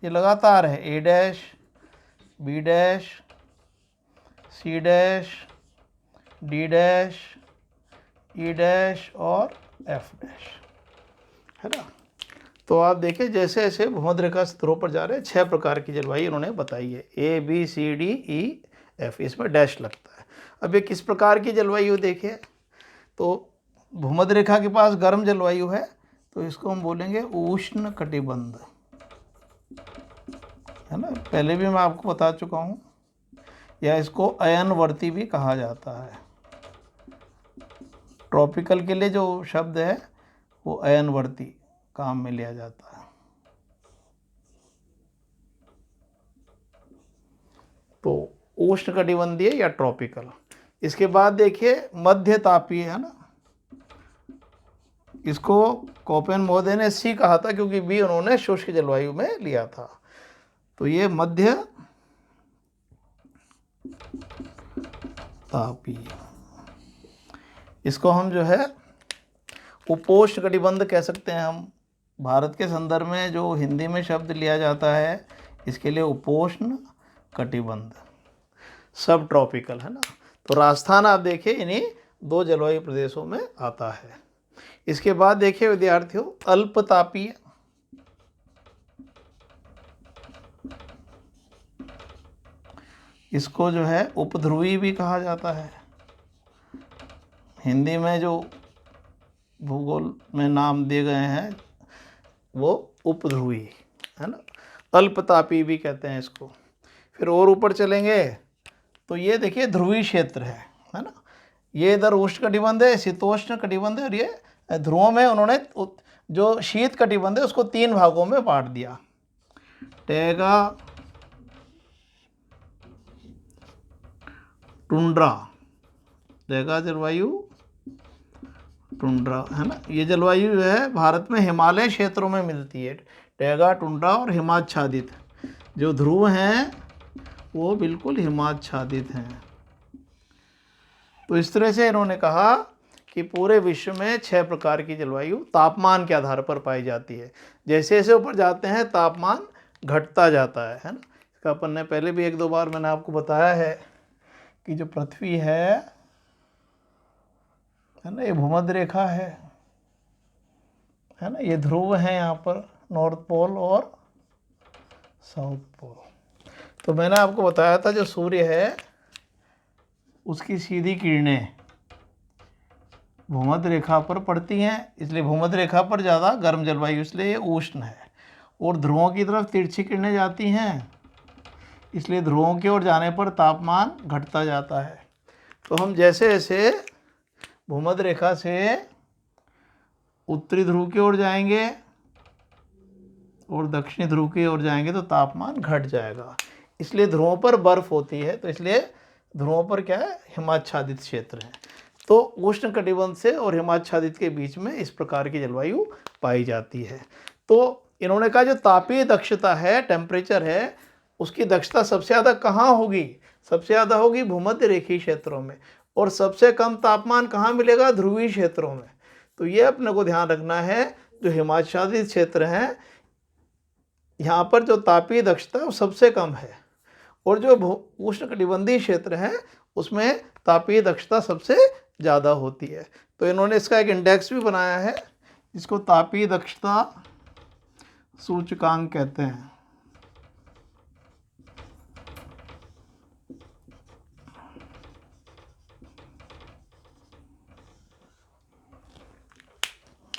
ये लगातार है, A dash, B dash, C dash, D dash, E dash और एफ डैश, है ना। तो आप देखिए जैसे जैसे भूमध्य रेखा से ध्रुव पर जा रहे हैं 6 प्रकार की जलवायु उन्होंने बताई है, A B C D E F, इसमें डैश लगता है। अब ये किस प्रकार की जलवायु देखिए, तो भूमध्य रेखा के पास गर्म जलवायु है, तो इसको हम बोलेंगे उष्ण कटिबंध, है ना। पहले भी मैं आपको बता चुका हूँ, या इसको अयनवर्ती भी कहा जाता है। ट्रॉपिकल के लिए जो शब्द है वो अयनवर्ती काम में लिया जाता है। तो उष्ण कटिबंधीय या ट्रॉपिकल। इसके बाद देखिए मध्य तापीय, है ना। इसको कोपेन महोदय ने सी कहा था क्योंकि बी उन्होंने शुष्क जलवायु में लिया था। तो ये मध्य तापीय, इसको हम जो है उपोष्ण कटिबंध कह सकते हैं। हम भारत के संदर्भ में जो हिंदी में शब्द लिया जाता है इसके लिए उपोष्ण कटिबंध, सब ट्रॉपिकल, है ना। तो राजस्थान आप देखिए इन्हीं 2 जलवायु प्रदेशों में आता है। इसके बाद देखिए विद्यार्थियों अल्पतापीय, इसको जो है उपध्रुवी भी कहा जाता है। हिंदी में जो भूगोल में नाम दिए गए हैं वो उपध्रुवी, है ना। अल्पतापी भी कहते हैं इसको। फिर और ऊपर चलेंगे तो ये देखिए ध्रुवीय क्षेत्र है ना। ये इधर उष्ण कटिबंध है, शीतोष्ण कटिबंध है, और ये ध्रुवों में उन्होंने जो शीत कटिबंध है उसको 3 भागों में बांट दिया। टैगा, टुंड्रा, टैगा जलवायु, टुंड्रा, है ना। ये जलवायु जो है भारत में हिमालय क्षेत्रों में मिलती है। टैगा, टुंड्रा और हिमाच्छादित जो ध्रुव हैं वो बिल्कुल हिमाच्छादित हैं। तो इस तरह से इन्होंने कहा कि पूरे विश्व में 6 प्रकार की जलवायु तापमान के आधार पर पाई जाती है। जैसे जैसे ऊपर जाते हैं तापमान घटता जाता है ना। इसका अपन ने पहले भी 1-2 बार मैंने आपको बताया है कि जो पृथ्वी है ना, ये भूमध्य रेखा है ना। ये ध्रुव है यहाँ पर, नॉर्थ पोल और साउथ पोल। तो मैंने आपको बताया था जो सूर्य है उसकी सीधी किरणें भूमध्य रेखा पर पड़ती हैं, इसलिए भूमध्य रेखा पर ज़्यादा गर्म जलवायु, इसलिए ये उष्ण है। और ध्रुवों की तरफ तिरछी किरणें जाती हैं, इसलिए ध्रुवों की ओर जाने पर तापमान घटता जाता है। तो हम जैसे जैसे भूमध्य रेखा से उत्तरी ध्रुव की ओर जाएंगे और दक्षिणी ध्रुव की ओर जाएंगे तो तापमान घट जाएगा। इसलिए ध्रुवों पर बर्फ होती है, तो इसलिए ध्रुवों पर क्या है, हिमाच्छादित क्षेत्र है। तो उष्ण कटिबंध से और हिमाच्छादित के बीच में इस प्रकार की जलवायु पाई जाती है। तो इन्होंने कहा जो तापीय दक्षता है, टेम्परेचर है, उसकी दक्षता सबसे ज़्यादा कहाँ होगी, सबसे ज़्यादा होगी भूमध्य रेखीय क्षेत्रों में, और सबसे कम तापमान कहाँ मिलेगा, ध्रुवीय क्षेत्रों में। तो ये अपने को ध्यान रखना है, जो हिमाच्छादित क्षेत्र हैं यहाँ पर जो तापीय दक्षता है वो सबसे कम है, और जो उष्णकटिबंधीय क्षेत्र है उसमें तापीय दक्षता सबसे ज़्यादा होती है। तो इन्होंने इसका एक इंडेक्स भी बनाया है, जिसको तापीय दक्षता सूचकांक कहते हैं।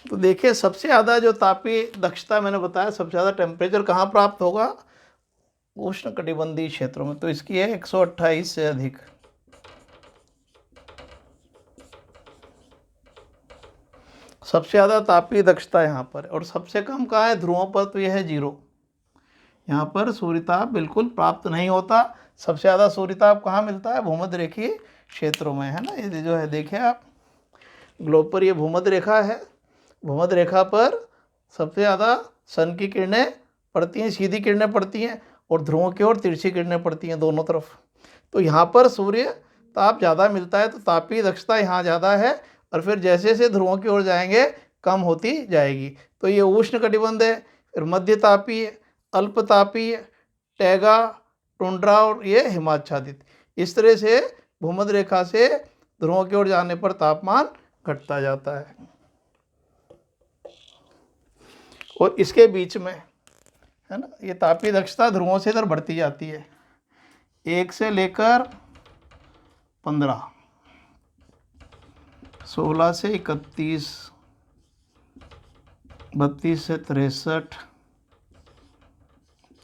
तो देखिए, सबसे ज़्यादा जो तापीय दक्षता मैंने बताया, सबसे ज़्यादा टेम्परेचर कहाँ प्राप्त होगा? उष्णकटिबंधीय क्षेत्रों में। तो इसकी है 128 से अधिक। सबसे ज़्यादा तापीय दक्षता यहाँ पर, और सबसे कम कहाँ है? ध्रुवों पर। तो यह है 0। यहाँ पर सूर्यताप बिल्कुल प्राप्त नहीं होता। सबसे ज़्यादा सूर्यताप कहाँ मिलता है? भूमध्य रेखीय क्षेत्रों में, है ना। ये जो है देखिए आप ग्लोब पर, ये भूमध्य रेखा है। भूमध्य रेखा पर सबसे ज़्यादा सन की किरणें पड़ती हैं, सीधी किरणें पड़ती हैं, और ध्रुवों की ओर तिरछी किरणें पड़ती हैं दोनों तरफ। तो यहाँ पर सूर्य ताप ज़्यादा मिलता है, तो तापीय दक्षता यहाँ ज़्यादा है, और फिर जैसे जैसे ध्रुवों की ओर जाएंगे कम होती जाएगी। तो ये उष्णकटिबंध है, फिर मध्य तापीय, अल्प तापीय, टैगा, टुंड्रा, और ये हिमाच्छादित। इस तरह से भूमध्य रेखा से ध्रुवों की ओर जाने पर तापमान घटता जाता है। और इसके बीच में, है ना, ये तापीय दक्षता ध्रुवों से इधर बढ़ती जाती है, 1 से लेकर 15, 16 से 31, 32 से 63,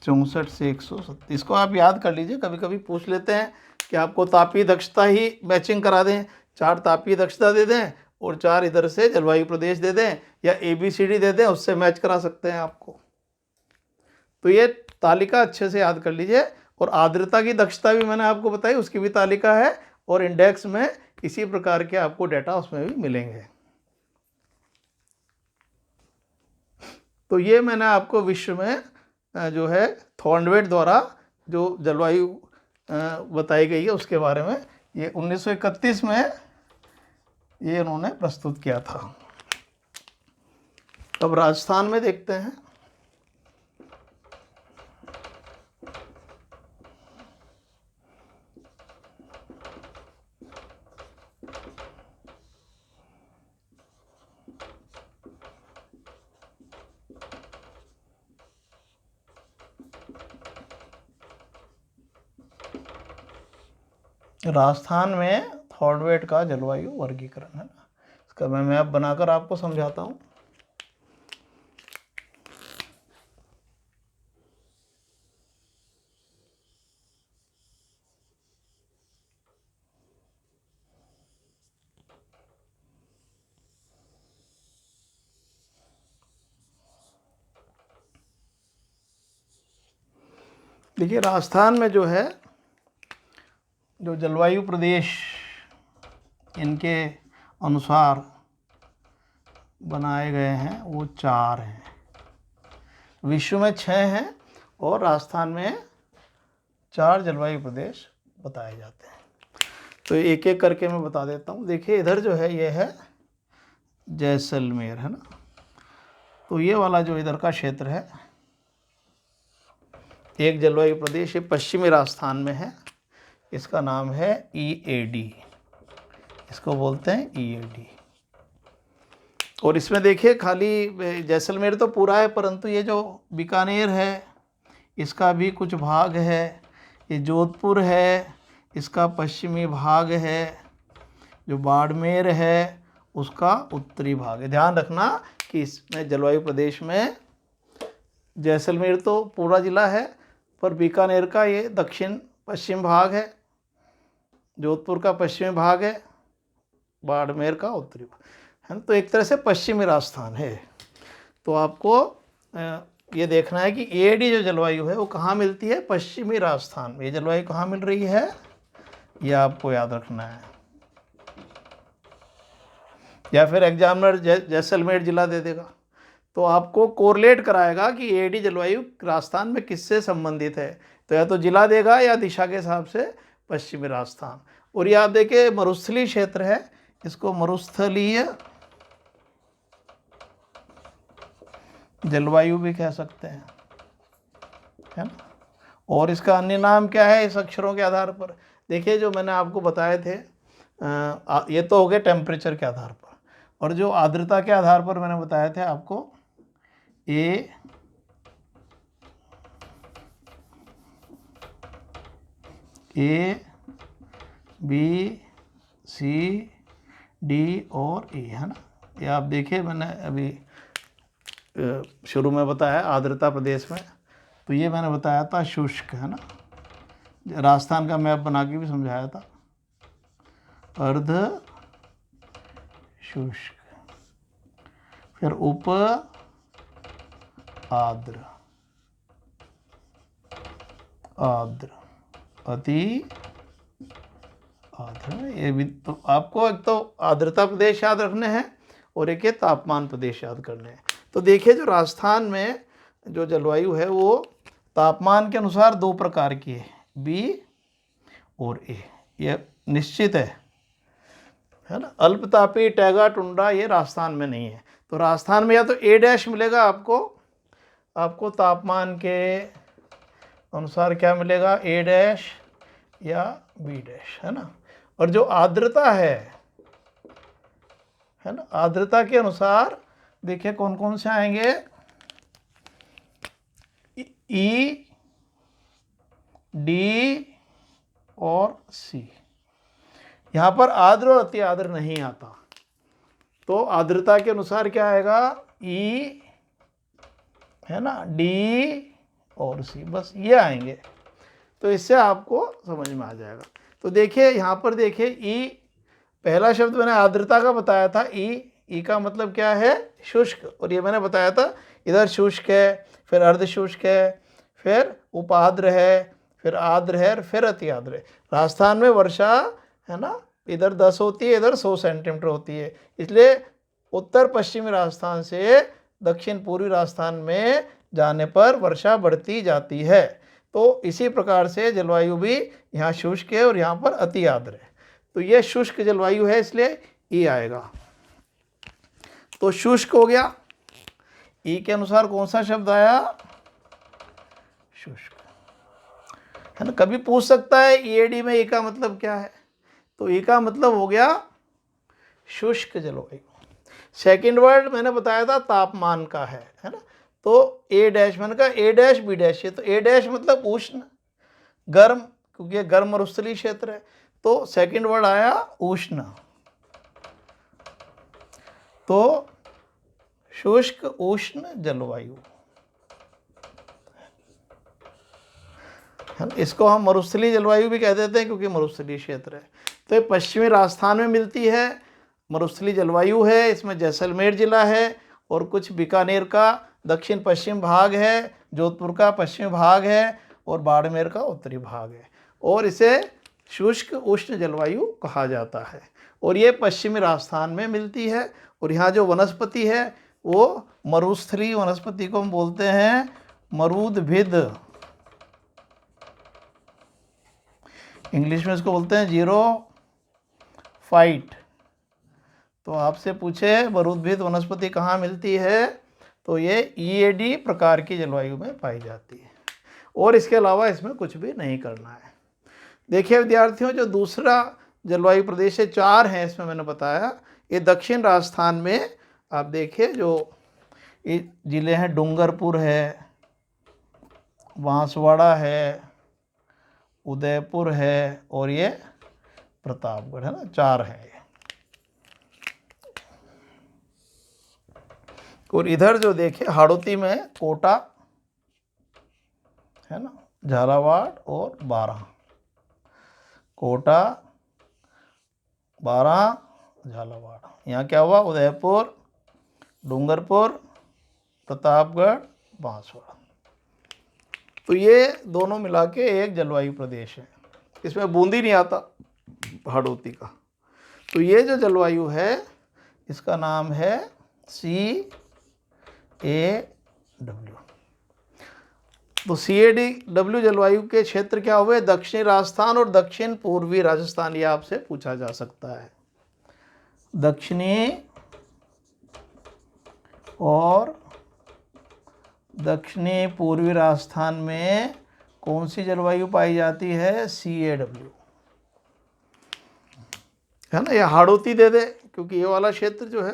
64 से 137। इसको आप याद कर लीजिए। कभी कभी पूछ लेते हैं कि आपको तापीय दक्षता ही मैचिंग करा दें, 4 तापीय दक्षता दे दें और 4 इधर से जलवायु प्रदेश दे दें, या ABCD दे दें, उससे मैच करा सकते हैं आपको। तो ये तालिका अच्छे से याद कर लीजिए। और आर्द्रता की दक्षता भी मैंने आपको बताई, उसकी भी तालिका है, और इंडेक्स में इसी प्रकार के आपको डेटा उसमें भी मिलेंगे। तो ये मैंने आपको विश्व में जो है थॉर्नवेट द्वारा जो जलवायु बताई गई है उसके बारे में, ये 1931 में ये उन्होंने प्रस्तुत किया था। अब राजस्थान में देखते हैं। राजस्थान में थॉर्नवेट का जलवायु वर्गीकरण, है ना। इसका मैं मैप बनाकर आपको समझाता हूँ। देखिए, राजस्थान में जो है, जो जलवायु प्रदेश इनके अनुसार बनाए गए हैं वो 4 हैं। विश्व में 6 हैं, और राजस्थान में 4 जलवायु प्रदेश बताए जाते हैं। तो एक एक करके मैं बता देता हूँ। देखिए, इधर जो है ये है जैसलमेर, है ना। तो ये वाला जो इधर का क्षेत्र है, एक जलवायु प्रदेश, ये पश्चिमी राजस्थान में है। इसका नाम है EAD, इसको बोलते हैं EAD। और इसमें देखिए, खाली जैसलमेर तो पूरा है, परंतु ये जो बीकानेर है इसका भी कुछ भाग है, ये जोधपुर है इसका पश्चिमी भाग है, जो बाड़मेर है उसका उत्तरी भाग है। ध्यान रखना कि इसमें जलवायु प्रदेश में जैसलमेर तो पूरा ज़िला है, पर बीकानेर का ये दक्षिण पश्चिम भाग है, जोधपुर का पश्चिमी भाग है, बाड़मेर का उत्तरी भाग है। तो एक तरह से पश्चिमी राजस्थान है। तो आपको ये देखना है कि EAD जो जलवायु है वो कहाँ मिलती है? पश्चिमी राजस्थान में। ये जलवायु कहाँ मिल रही है, ये आपको याद रखना है। या फिर एग्जामिनर जैसलमेर जिला दे देगा तो आपको कोरिलेट कराएगा कि EAD जलवायु राजस्थान में किससे संबंधित है। तो या तो जिला देगा या दिशा के हिसाब से पश्चिमी राजस्थान। और याद देखिए, मरुस्थलीय क्षेत्र है, इसको मरुस्थलीय जलवायु भी कह सकते हैं। है ना। और इसका अन्य नाम क्या है इस अक्षरों के आधार पर? देखिए जो मैंने आपको बताए थे, ये तो हो गए टेम्परेचर के आधार पर, और जो आर्द्रता के आधार पर मैंने बताए थे आपको A, B, C, D और E, है ना। ये आप देखिए मैंने अभी शुरू में बताया आर्द्रता प्रदेश में, तो ये मैंने बताया था शुष्क, है ना। राजस्थान का मैप बना के भी समझाया था, अर्ध शुष्क, फिर उप आर्द्र, आर्द्र, अति आर्द्र। ये भी तो आपको एक तो आर्द्रता प्रदेश याद रखने हैं और एक तापमान प्रदेश याद करने हैं। तो देखिए जो राजस्थान में जो जलवायु है वो तापमान के अनुसार दो प्रकार की है, बी और ए, ये निश्चित है ना। अल्पतापी टैगा टुंड्रा ये राजस्थान में नहीं है। तो राजस्थान में या तो ए डैश मिलेगा आपको तापमान के अनुसार क्या मिलेगा, ए डैश या बी डैश, है ना। और जो आर्द्रता है ना, आर्द्रता के अनुसार देखिए कौन कौन से आएंगे, ई, डी और सी। यहां पर आर्द्र और अति आर्द्र नहीं आता, तो आर्द्रता के अनुसार क्या आएगा, ई, है ना, डी और सी, बस ये आएंगे। तो इससे आपको समझ में आ जाएगा। तो देखिए यहाँ पर देखिए ई, पहला शब्द मैंने आर्द्रता का बताया था, ई का मतलब क्या है, शुष्क, और ये मैंने बताया था इधर शुष्क है, फिर अर्ध शुष्क है, फिर उपाद्र है, फिर आर्द्र है, फिर अति आर्द्र है। राजस्थान में वर्षा, है ना, इधर 10 होती है, इधर 100 सेंटीमीटर होती है, इसलिए उत्तर पश्चिमी राजस्थान से दक्षिण पूर्वी राजस्थान में जाने पर वर्षा बढ़ती जाती है। तो इसी प्रकार से जलवायु भी यहाँ शुष्क है और यहाँ पर अति आर्द्र है। तो ये शुष्क जलवायु है, इसलिए ई आएगा। तो शुष्क हो गया, ई के अनुसार कौन सा शब्द आया, शुष्क, है ना। कभी पूछ सकता है ईएडी में ई का मतलब क्या है, तो ई का मतलब हो गया शुष्क जलवायु। सेकंड वर्ड मैंने बताया था तापमान का है ना। तो ए डैश, मैंने कहा ए डैश बी डैश, ये तो ए डैश मतलब उष्ण गर्म, क्योंकि गर्म मरुस्थलीय क्षेत्र है, तो सेकंड वर्ड आया उष्ण। तो शुष्क उष्ण जलवायु, है ना। इसको हम मरुस्थलीय जलवायु भी कह देते हैं क्योंकि मरुस्थलीय क्षेत्र है। तो ये पश्चिमी राजस्थान में मिलती है, मरुस्थलीय जलवायु है, इसमें जैसलमेर जिला है और कुछ बीकानेर का दक्षिण पश्चिम भाग है, जोधपुर का पश्चिमी भाग है और बाड़मेर का उत्तरी भाग है, और इसे शुष्क उष्ण जलवायु कहा जाता है। और ये पश्चिमी राजस्थान में मिलती है। और यहाँ जो वनस्पति है वो मरुस्थलीय वनस्पति को हम बोलते हैं मरूदभिद, इंग्लिश में इसको बोलते हैं जीरो फाइट। तो आपसे पूछे मरूदभिद वनस्पति कहाँ मिलती है, तो ये ईएडी प्रकार की जलवायु में पाई जाती है, और इसके अलावा इसमें कुछ भी नहीं करना है। देखिए विद्यार्थियों, जो दूसरा जलवायु प्रदेश है, 4 हैं इसमें मैंने बताया, ये दक्षिण राजस्थान में आप देखिए जो ये ज़िले हैं, डूंगरपुर है, बांसवाड़ा है, उदयपुर है और ये प्रतापगढ़, है ना, 4 हैं ये। और इधर जो देखिए हाड़ौती में कोटा, है ना, झालावाड़ और बारां, कोटा, बारां, झालावाड़। यहाँ क्या हुआ, उदयपुर, डूंगरपुर, प्रतापगढ़, बांसवाड़ा। तो ये दोनों मिला के एक जलवायु प्रदेश है, इसमें बूंदी नहीं आता हाड़ौती का। तो ये जो जलवायु है इसका नाम है CAW। तो CAW जलवायु के क्षेत्र क्या हुए, दक्षिणी राजस्थान और दक्षिण पूर्वी राजस्थान, ये आपसे पूछा जा सकता है। दक्षिणी और दक्षिणी पूर्वी राजस्थान में कौन सी जलवायु पाई जाती है? CAW, है ना। ये हाड़ौती दे दे, क्योंकि ये वाला क्षेत्र जो है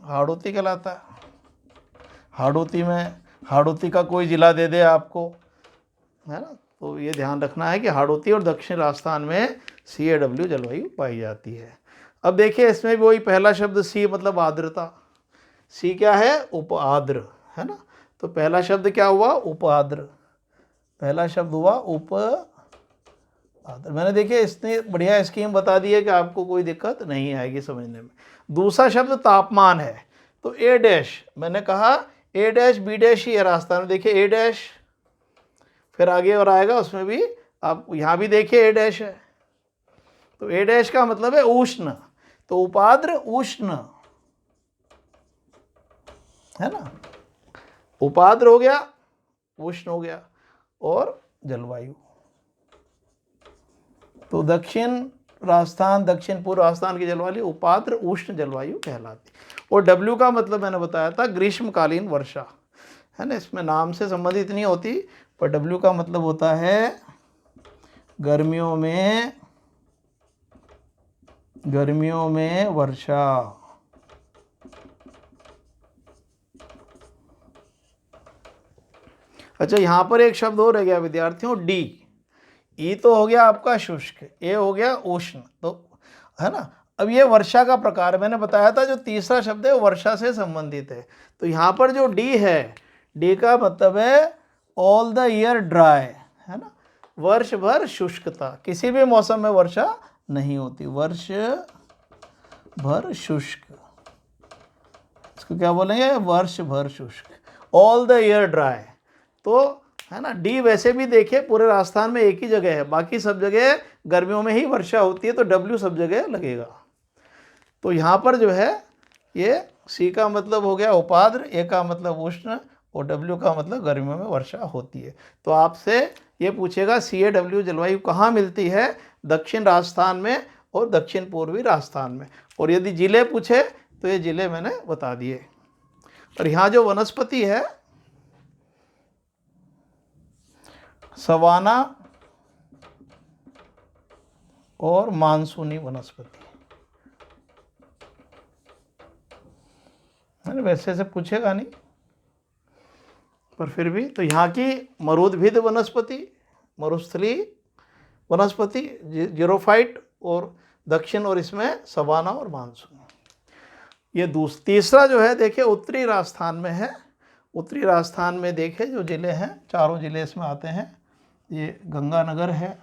हाड़ौती कहलाता है। हाड़ौती का कोई जिला दे दे आपको, है ना, तो ये ध्यान रखना है कि हाड़ौती और दक्षिण राजस्थान में CAW जलवायु पाई जाती है। अब देखिए इसमें भी वही पहला शब्द सी मतलब आर्द्रता। सी क्या है? उपाद्र, है ना। तो पहला शब्द क्या हुआ? उपाद्र। पहला शब्द हुआ उपाद्र। मैंने देखिए इसने बढ़िया स्कीम बता दी है कि आपको कोई दिक्कत नहीं आएगी समझने में। दूसरा शब्द तापमान है, तो A डैश, मैंने कहा A डैश B डैश ही है राजस्थान में। देखिए A डैश, फिर आगे और आएगा उसमें भी, आप यहाँ भी देखिए A डैश है, तो A डैश का मतलब है उष्ण, तो उपाद्र उष्ण, है ना। उपाद्र हो गया, उष्ण हो गया, और जलवायु। तो दक्षिण राजस्थान, दक्षिण पूर्व राजस्थान की जलवायु उपाद्र उष्ण जलवायु कहलाती। और W का मतलब मैंने बताया था ग्रीष्मकालीन वर्षा, है ना। इसमें नाम से संबंधित नहीं होती, पर W का मतलब होता है गर्मियों में वर्षा। अच्छा, यहाँ पर एक शब्द और रह गया विद्यार्थियों, D। ई तो हो गया आपका शुष्क, ए हो गया उष्ण, तो है ना। अब ये वर्षा का प्रकार मैंने बताया था, जो तीसरा शब्द है वो वर्षा से संबंधित है। तो यहाँ पर जो डी है, डी का मतलब है ऑल द ईयर ड्राई, है ना, वर्ष भर शुष्कता, किसी भी मौसम में वर्षा नहीं होती, वर्ष भर शुष्क, इसको क्या बोलेंगे? वर्ष भर शुष्क, ऑल द ईयर ड्राई। तो है ना, डी वैसे भी देखिए पूरे राजस्थान में एक ही जगह है, बाकी सब जगह गर्मियों में ही वर्षा होती है, तो W सब जगह लगेगा। तो यहाँ पर जो है ये सी का मतलब हो गया उपाद्र, ए का मतलब उष्ण, और W का मतलब गर्मियों में वर्षा होती है। तो आपसे ये पूछेगा CAW जलवायु कहाँ मिलती है? दक्षिण राजस्थान में और दक्षिण पूर्वी राजस्थान में। और यदि जिले पूछे तो ये जिले मैंने बता दिए। और यहाँ जो वनस्पति है सवाना और मानसूनी वनस्पति, मैंने वैसे से पूछेगा नहीं, पर फिर भी। तो यहाँ की मरुद्भिद वनस्पति, मरुस्थली वनस्पति, जीरोफाइट, और दक्षिण और इसमें सवाना और मानसून। ये तीसरा जो है देखिए उत्तरी राजस्थान में है। उत्तरी राजस्थान में देखे जो ज़िले हैं, चारों ज़िले इसमें आते हैं। ये गंगानगर है,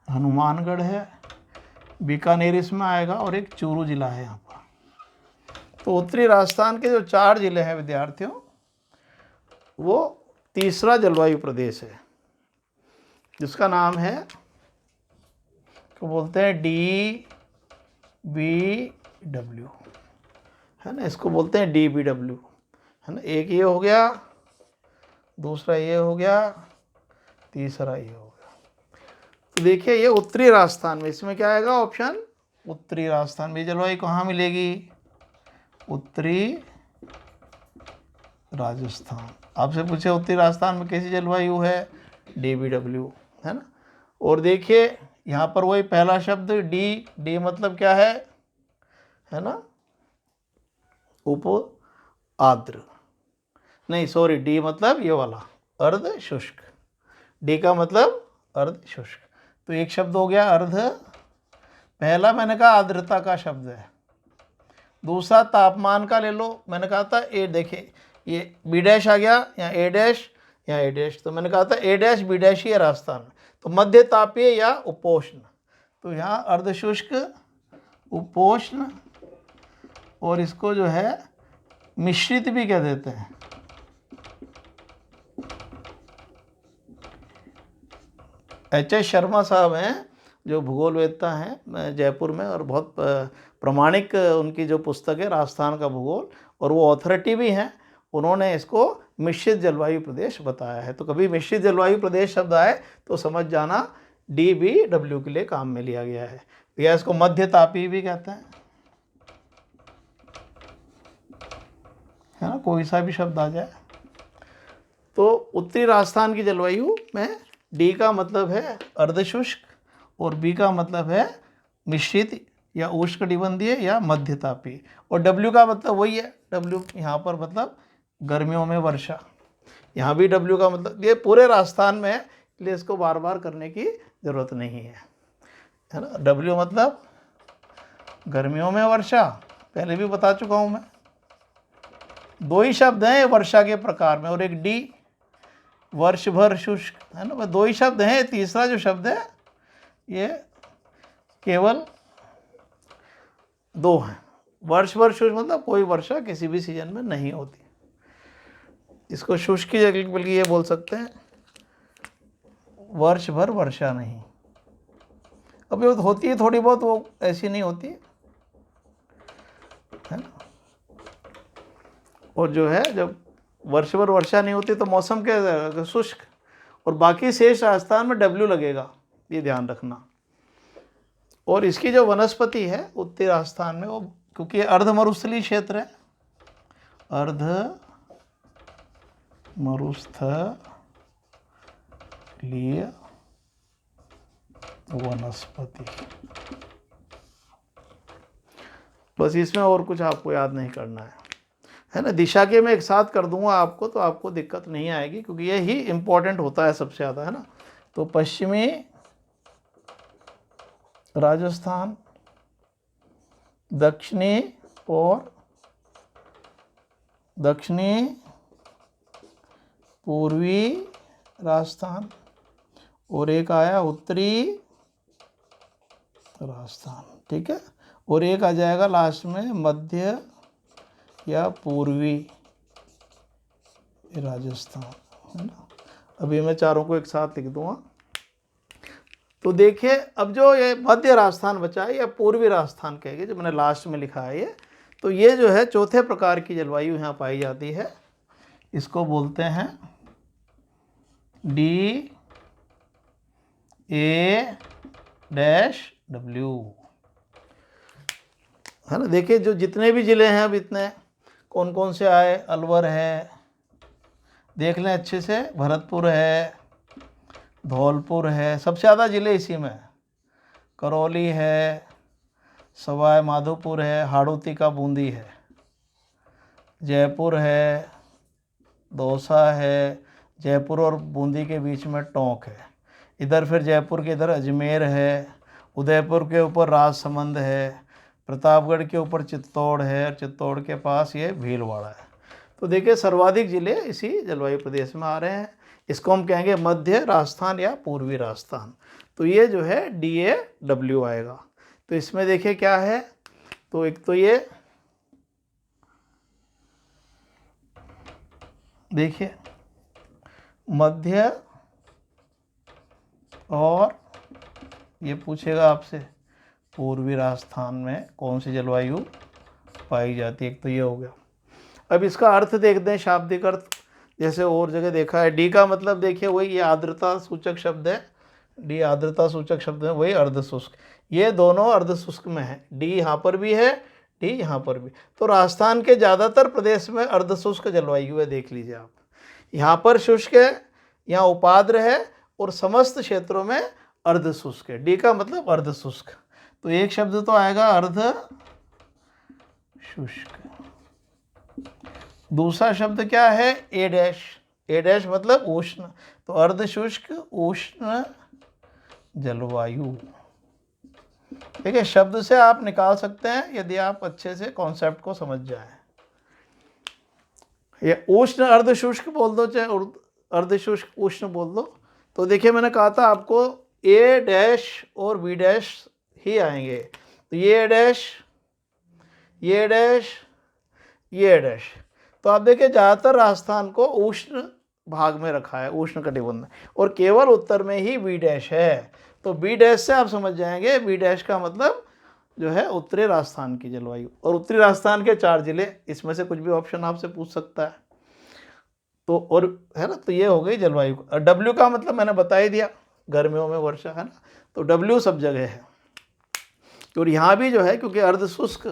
हनुमानगढ़ है, बीकानेर इसमें आएगा, और एक चूरू जिला है यहाँ पर। तो उत्तरी राजस्थान के जो 4 जिले हैं विद्यार्थियों, वो तीसरा जलवायु प्रदेश है, जिसका नाम है, को बोलते हैं DBW, है ना। इसको बोलते हैं DBW, है ना। एक ये हो गया, दूसरा ये हो गया, तीसरा ये हो गया। तो देखिए ये उत्तरी राजस्थान में, इसमें क्या आएगा ऑप्शन? उत्तरी राजस्थान में जलवायु कहाँ मिलेगी? उत्तरी राजस्थान। आपसे पूछे उत्तरी राजस्थान में कैसी जलवायु है? DBW, है ना। और देखिए यहाँ पर वही पहला शब्द डी मतलब क्या है ना, उप आर्द्र, नहीं सॉरी, डी मतलब ये वाला अर्ध शुष्क, डी का मतलब अर्ध शुष्क। तो एक शब्द हो गया अर्ध, पहला मैंने कहा आर्द्रता का शब्द है, दूसरा तापमान का ले लो, मैंने कहा था ए, देखिए ये बी डैश आ गया, यहाँ ए डैश, यहाँ ए डैश, तो मैंने कहा था ए डैश बी डैश ही है राजस्थान में, तो मध्य तापीय या उपोष्ण। तो यहाँ अर्धशुष्क, उपोष्ण, और इसको जो है मिश्रित भी कह देते हैं। H.S. शर्मा साहब हैं जो भूगोलवेत्ता हैं जयपुर में, और बहुत प्रमाणिक उनकी जो पुस्तक है राजस्थान का भूगोल, और वो अथॉरिटी भी हैं, उन्होंने इसको मिश्रित जलवायु प्रदेश बताया है। तो कभी मिश्रित जलवायु प्रदेश शब्द आए तो समझ जाना DBW के लिए काम में लिया गया है, या इसको मध्य तापीय भी कहते हैं, है ना, कोई सा भी शब्द आ जाए। तो उत्तरी राजस्थान की जलवायु में डी का मतलब है अर्धशुष्क और बी का मतलब है मिश्रित या उष्णकटिबंधीय या मध्यतापीय, और डब्ल्यू का मतलब वही है, डब्ल्यू यहाँ पर मतलब गर्मियों में वर्षा, यहाँ भी डब्ल्यू का मतलब, ये पूरे राजस्थान में है, इसलिए इसको बार बार करने की ज़रूरत नहीं है ना। डब्ल्यू मतलब गर्मियों में वर्षा, पहले भी बता चुका हूँ मैं। दो ही शब्द हैं वर्षा के प्रकार में, और एक डी वर्ष भर शुष्क, है ना। दो ही शब्द हैं, तीसरा जो शब्द है ये केवल दो हैं। वर्ष भर शुष्क मतलब कोई वर्षा किसी भी सीजन में नहीं होती, इसको शुष्क की जगह बल्कि ये बोल सकते हैं वर्ष भर वर्षा नहीं। अब ये होती है थोड़ी बहुत, वो ऐसी नहीं होती है ना। और जो है जब वर्ष भर वर्षा नहीं होती तो मौसम के शुष्क, और बाकी शेष राजस्थान में डब्ल्यू लगेगा, ये ध्यान रखना। और इसकी जो वनस्पति है उत्तरी राजस्थान में, वो क्योंकि अर्ध मरुस्थलीय क्षेत्र है, अर्ध मरुस्थलीय वनस्पति, बस इसमें और कुछ आपको याद नहीं करना है ना। दिशा के मैं एक साथ कर दूंगा आपको, तो आपको दिक्कत नहीं आएगी, क्योंकि ये ही इम्पोर्टेंट होता है सबसे ज़्यादा, है ना। तो पश्चिमी राजस्थान, दक्षिणी पूर्वी राजस्थान, और एक आया उत्तरी राजस्थान, ठीक है। और एक आ जाएगा लास्ट में मध्य या पूर्वी राजस्थान, है ना। अभी मैं चारों को एक साथ लिख दूंगा। तो देखिए अब जो ये मध्य राजस्थान बचा है या पूर्वी राजस्थान कहेंगे, जो मैंने लास्ट में लिखा है ये, तो ये जो है चौथे प्रकार की जलवायु यहाँ पाई जाती है, इसको बोलते हैं डी ए डैश डब्ल्यू, है ना। देखिए जो जितने भी ज़िले हैं अब इतने कौन कौन से आए, अलवर है, देख लें अच्छे से, भरतपुर है, धौलपुर है, सबसे ज़्यादा ज़िले इसी में है, करौली है, सवाई माधोपुर है, हाड़ौती का बूंदी है, जयपुर है, दौसा है, जयपुर और बूंदी के बीच में टोंक है, इधर फिर जयपुर के इधर अजमेर है, उदयपुर के ऊपर राजसमंद है, प्रतापगढ़ के ऊपर चित्तौड़ है, और चित्तौड़ के पास ये भीलवाड़ा है। तो देखिए सर्वाधिक ज़िले इसी जलवायु प्रदेश में आ रहे हैं, इसको हम कहेंगे मध्य राजस्थान या पूर्वी राजस्थान। तो ये जो है DAW आएगा। तो इसमें देखिए क्या है, तो एक तो ये देखिए मध्य, और ये पूछेगा आपसे पूर्वी राजस्थान में कौन सी जलवायु पाई जाती है, एक तो ये हो गया। अब इसका अर्थ देखते हैं, शाब्दिक अर्थ, जैसे और जगह देखा है। डी का मतलब देखिए वही, ये आर्द्रता सूचक शब्द है, डी आर्द्रता सूचक शब्द है, वही अर्धशुष्क, ये दोनों अर्धशुष्क में है, डी यहाँ पर भी है, डी यहाँ पर भी। तो राजस्थान के ज़्यादातर प्रदेश में अर्धशुष्क जलवायु है, देख लीजिए आप, यहाँ पर शुष्क है, यहाँ उपाद्र है, और समस्त क्षेत्रों में अर्धशुष्क है। डी का मतलब अर्धशुष्क, तो एक शब्द तो आएगा अर्धशुष्क। दूसरा शब्द क्या है, ए डैश, ए डैश मतलब उष्ण, तो अर्धशुष्क उष्ण जलवायु। ठीक है, शब्द से आप निकाल सकते हैं यदि आप अच्छे से कॉन्सेप्ट को समझ जाएं। ये उष्ण अर्धशुष्क बोल दो, चाहे अर्धशुष्क उष्ण बोल दो। तो देखिए मैंने कहा था आपको ए डैश और बी डैश ही आएंगे, तो ये डैश, ये डैश, ये डैश। तो आप देखिए ज़्यादातर राजस्थान को उष्ण भाग में रखा है, उष्ण कटिबंध, और केवल उत्तर में ही बी डैश है। तो बी डैश से आप समझ जाएंगे, बी डैश का मतलब जो है उत्तरी राजस्थान की जलवायु, और उत्तरी राजस्थान के 4 जिले, इसमें से कुछ भी ऑप्शन आपसे पूछ सकता है। तो और है ना, तो ये हो गई जलवायु। डब्ल्यू का मतलब मैंने बता ही दिया, गर्मियों में वर्षा, है ना। तो डब्ल्यू सब जगह है। और यहाँ भी जो है क्योंकि अर्धशुष्क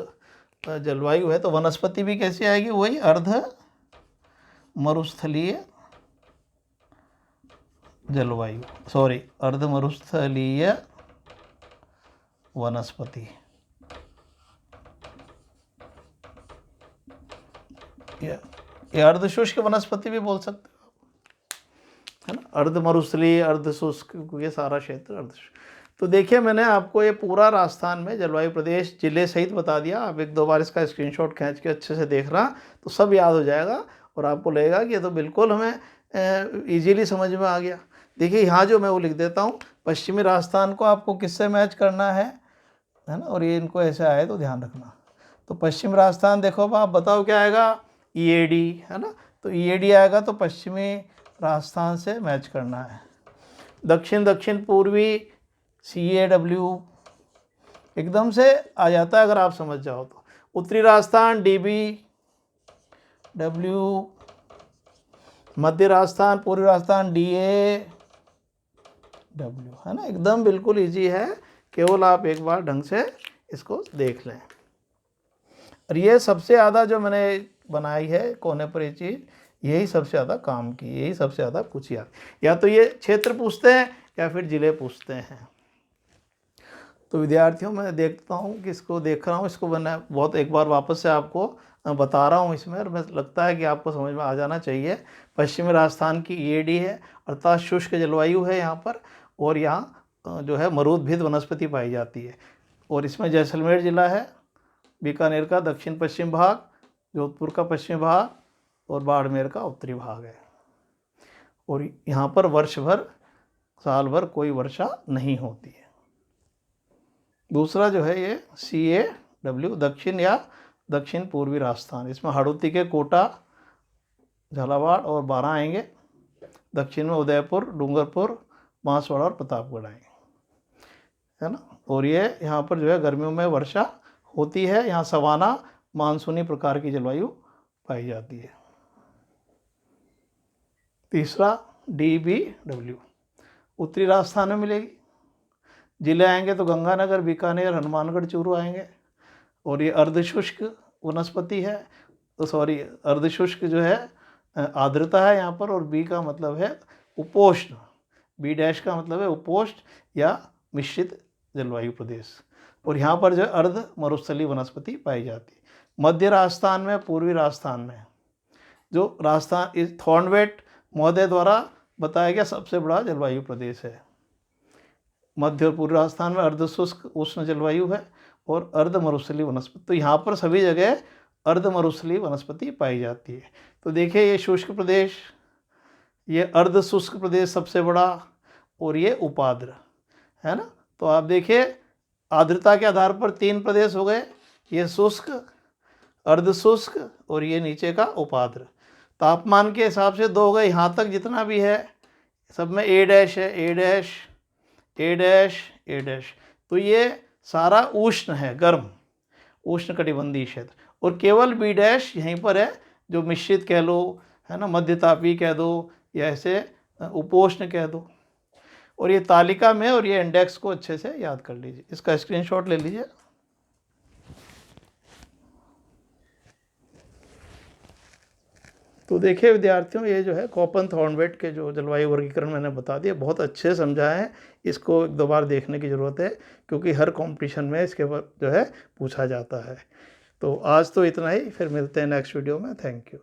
जलवायु है, तो वनस्पति भी कैसी आएगी, वही अर्ध मरुस्थलीय जलवायु, सॉरी, अर्ध मरुस्थलीय वनस्पति, ये अर्ध शुष्क वनस्पति भी बोल सकते हो, है ना। अर्ध मरुस्थलीय, अर्ध शुष्क, ये सारा क्षेत्र अर्ध शुष्क। तो देखिए मैंने आपको ये पूरा राजस्थान में जलवायु प्रदेश जिले सहित बता दिया। आप एक दो बार इसका स्क्रीनशॉट खींच के अच्छे से देख रहा तो सब याद हो जाएगा और आपको लगेगा कि ये तो बिल्कुल हमें इजीली समझ में आ गया। देखिए यहाँ जो मैं वो लिख देता हूँ, पश्चिमी राजस्थान को आपको किससे मैच करना है ना, और ये इनको ऐसे आए तो ध्यान रखना। तो पश्चिम राजस्थान देखो अब आप बताओ क्या आएगा, ईएडी, है ना। तो ईएडी आएगा तो पश्चिमी राजस्थान से मैच करना है। दक्षिण पूर्वी CAW एकदम से आ जाता है अगर आप समझ जाओ तो। उत्तरी राजस्थान DBW, मध्य राजस्थान पूर्वी राजस्थान DAW, है ना। एकदम बिल्कुल इजी है, केवल आप एक बार ढंग से इसको देख लें। और ये सबसे ज़्यादा जो मैंने बनाई है कोने पर ये चीज़, यही सबसे ज़्यादा काम की, यही सबसे ज़्यादा पूछी आती। या तो ये क्षेत्र पूछते हैं या फिर ज़िले पूछते हैं। तो विद्यार्थियों मैं देखता हूँ कि इसको देख रहा हूँ, इसको मैंने बहुत एक बार वापस से आपको बता रहा हूँ इसमें, और मैं लगता है कि आपको समझ में आ जाना चाहिए। पश्चिमी राजस्थान की EAD है, अर्थात शुष्क जलवायु है यहाँ पर, और यहाँ जो है मरूदभिद वनस्पति पाई जाती है। और इसमें जैसलमेर ज़िला है, बीकानेर का दक्षिण पश्चिम भाग, जोधपुर का पश्चिमी भाग और बाड़मेर का उत्तरी भाग है। और यहाँ पर वर्ष भर साल भर कोई वर्षा नहीं होती है। दूसरा जो है ये CAW, दक्षिण या दक्षिण पूर्वी राजस्थान, इसमें हाड़ौती के कोटा, झालावाड़ और बारां आएंगे। दक्षिण में उदयपुर, डूंगरपुर, बांसवाड़ा और प्रतापगढ़ आएंगे, है ना। और ये यहाँ पर जो है गर्मियों में वर्षा होती है। यहाँ सवाना मानसूनी प्रकार की जलवायु पाई जाती है। तीसरा DBW उत्तरी राजस्थान में मिलेगी। जिले आएंगे तो गंगानगर, बीकानेर, हनुमानगढ़, चूरू आएंगे। और ये अर्धशुष्क वनस्पति है, तो सॉरी अर्धशुष्क जो है आर्द्रता है यहाँ पर, और B का मतलब है उपोष्ण, B' का मतलब है उपोष्ण या मिश्रित जलवायु प्रदेश। और यहाँ पर जो है अर्ध मरुस्थलीय वनस्पति पाई जाती है। मध्य राजस्थान में, पूर्वी राजस्थान में, जो राजस्थान इस थॉर्नवेट महोदय द्वारा बताया गया सबसे बड़ा जलवायु प्रदेश है। मध्य और पूर्वी राजस्थान में अर्ध शुष्क उष्ण जलवायु है और अर्ध मरुस्थलीय वनस्पति। तो यहाँ पर सभी जगह अर्ध मरुस्थलीय वनस्पति पाई जाती है। तो देखिए ये शुष्क प्रदेश, ये अर्ध शुष्क प्रदेश सबसे बड़ा, और ये उपाद्र, है ना। तो आप देखिए आर्द्रता के आधार पर 3 प्रदेश हो गए, ये शुष्क, अर्ध शुष्क और ये नीचे का उपाद्र। तापमान के हिसाब से 2 हो गए। यहाँ तक जितना भी है सब में A' है, A'। तो ये सारा उष्ण है, गर्म उष्ण कटिबंधीय क्षेत्र। और केवल B' यहीं पर है जो मिश्रित कह लो, है ना, मध्यतापीय कह दो या ऐसे उपोष्ण कह दो। और ये तालिका में, और ये इंडेक्स को अच्छे से याद कर लीजिए, इसका स्क्रीनशॉट ले लीजिए। तो देखिए विद्यार्थियों, ये जो है कॉपन थॉर्नवेट के जो जलवायु वर्गीकरण मैंने बता दिया, बहुत अच्छे समझाए हैं। इसको 1-2 बार देखने की ज़रूरत है, क्योंकि हर कंपटीशन में इसके जो है पूछा जाता है। तो आज तो इतना ही, फिर मिलते हैं नेक्स्ट वीडियो में। Thank you.